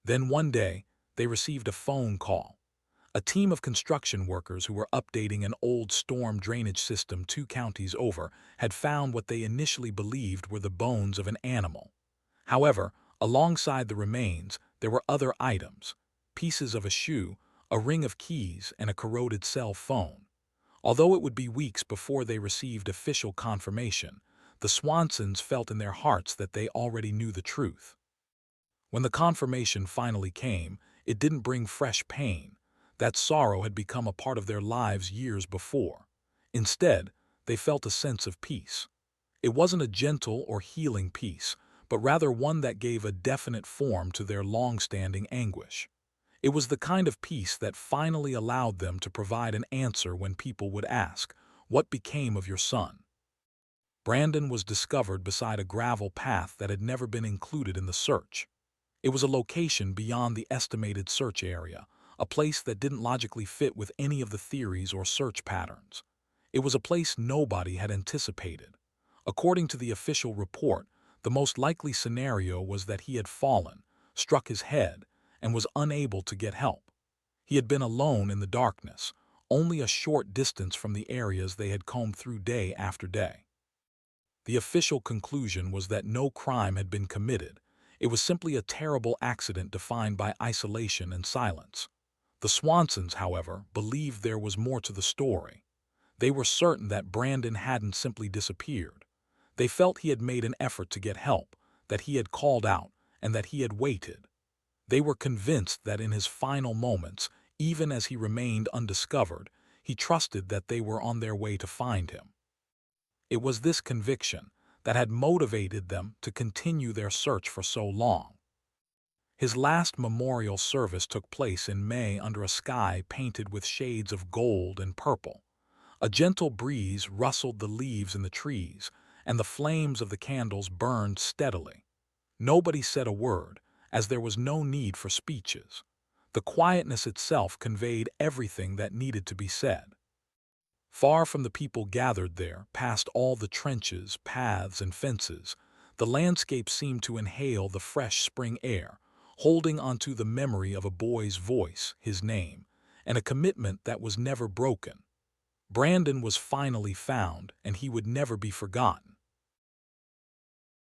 Then one day, they received a phone call. A team of construction workers who were updating an old storm drainage system 2 counties over had found what they initially believed were the bones of an animal. However, alongside the remains, there were other items: pieces of a shoe, a ring of keys, and a corroded cell phone. Although it would be weeks before they received official confirmation, the Swansons felt in their hearts that they already knew the truth. When the confirmation finally came, it didn't bring fresh pain. That sorrow had become a part of their lives years before. Instead, they felt a sense of peace. It wasn't a gentle or healing peace, but rather one that gave a definite form to their long-standing anguish. It was the kind of peace that finally allowed them to provide an answer when people would ask, "What became of your son?" Brandon was discovered beside a gravel path that had never been included in the search. It was a location beyond the estimated search area, a place that didn't logically fit with any of the theories or search patterns. It was a place nobody had anticipated. According to the official report, the most likely scenario was that he had fallen, struck his head, and was unable to get help. He had been alone in the darkness, only a short distance from the areas they had combed through day after day. The official conclusion was that no crime had been committed. It was simply a terrible accident defined by isolation and silence. The Swansons, however, believed there was more to the story. They were certain that Brandon hadn't simply disappeared. They felt he had made an effort to get help, that he had called out, and that he had waited. They were convinced that in his final moments, even as he remained undiscovered, he trusted that they were on their way to find him. It was this conviction that had motivated them to continue their search for so long. His last memorial service took place in May under a sky painted with shades of gold and purple. A gentle breeze rustled the leaves in the trees, and the flames of the candles burned steadily. Nobody said a word, as there was no need for speeches. The quietness itself conveyed everything that needed to be said. Far from the people gathered there, past all the trenches, paths, and fences, the landscape seemed to inhale the fresh spring air, holding onto the memory of a boy's voice, his name, and a commitment that was never broken. Brandon was finally found, and he would never be forgotten.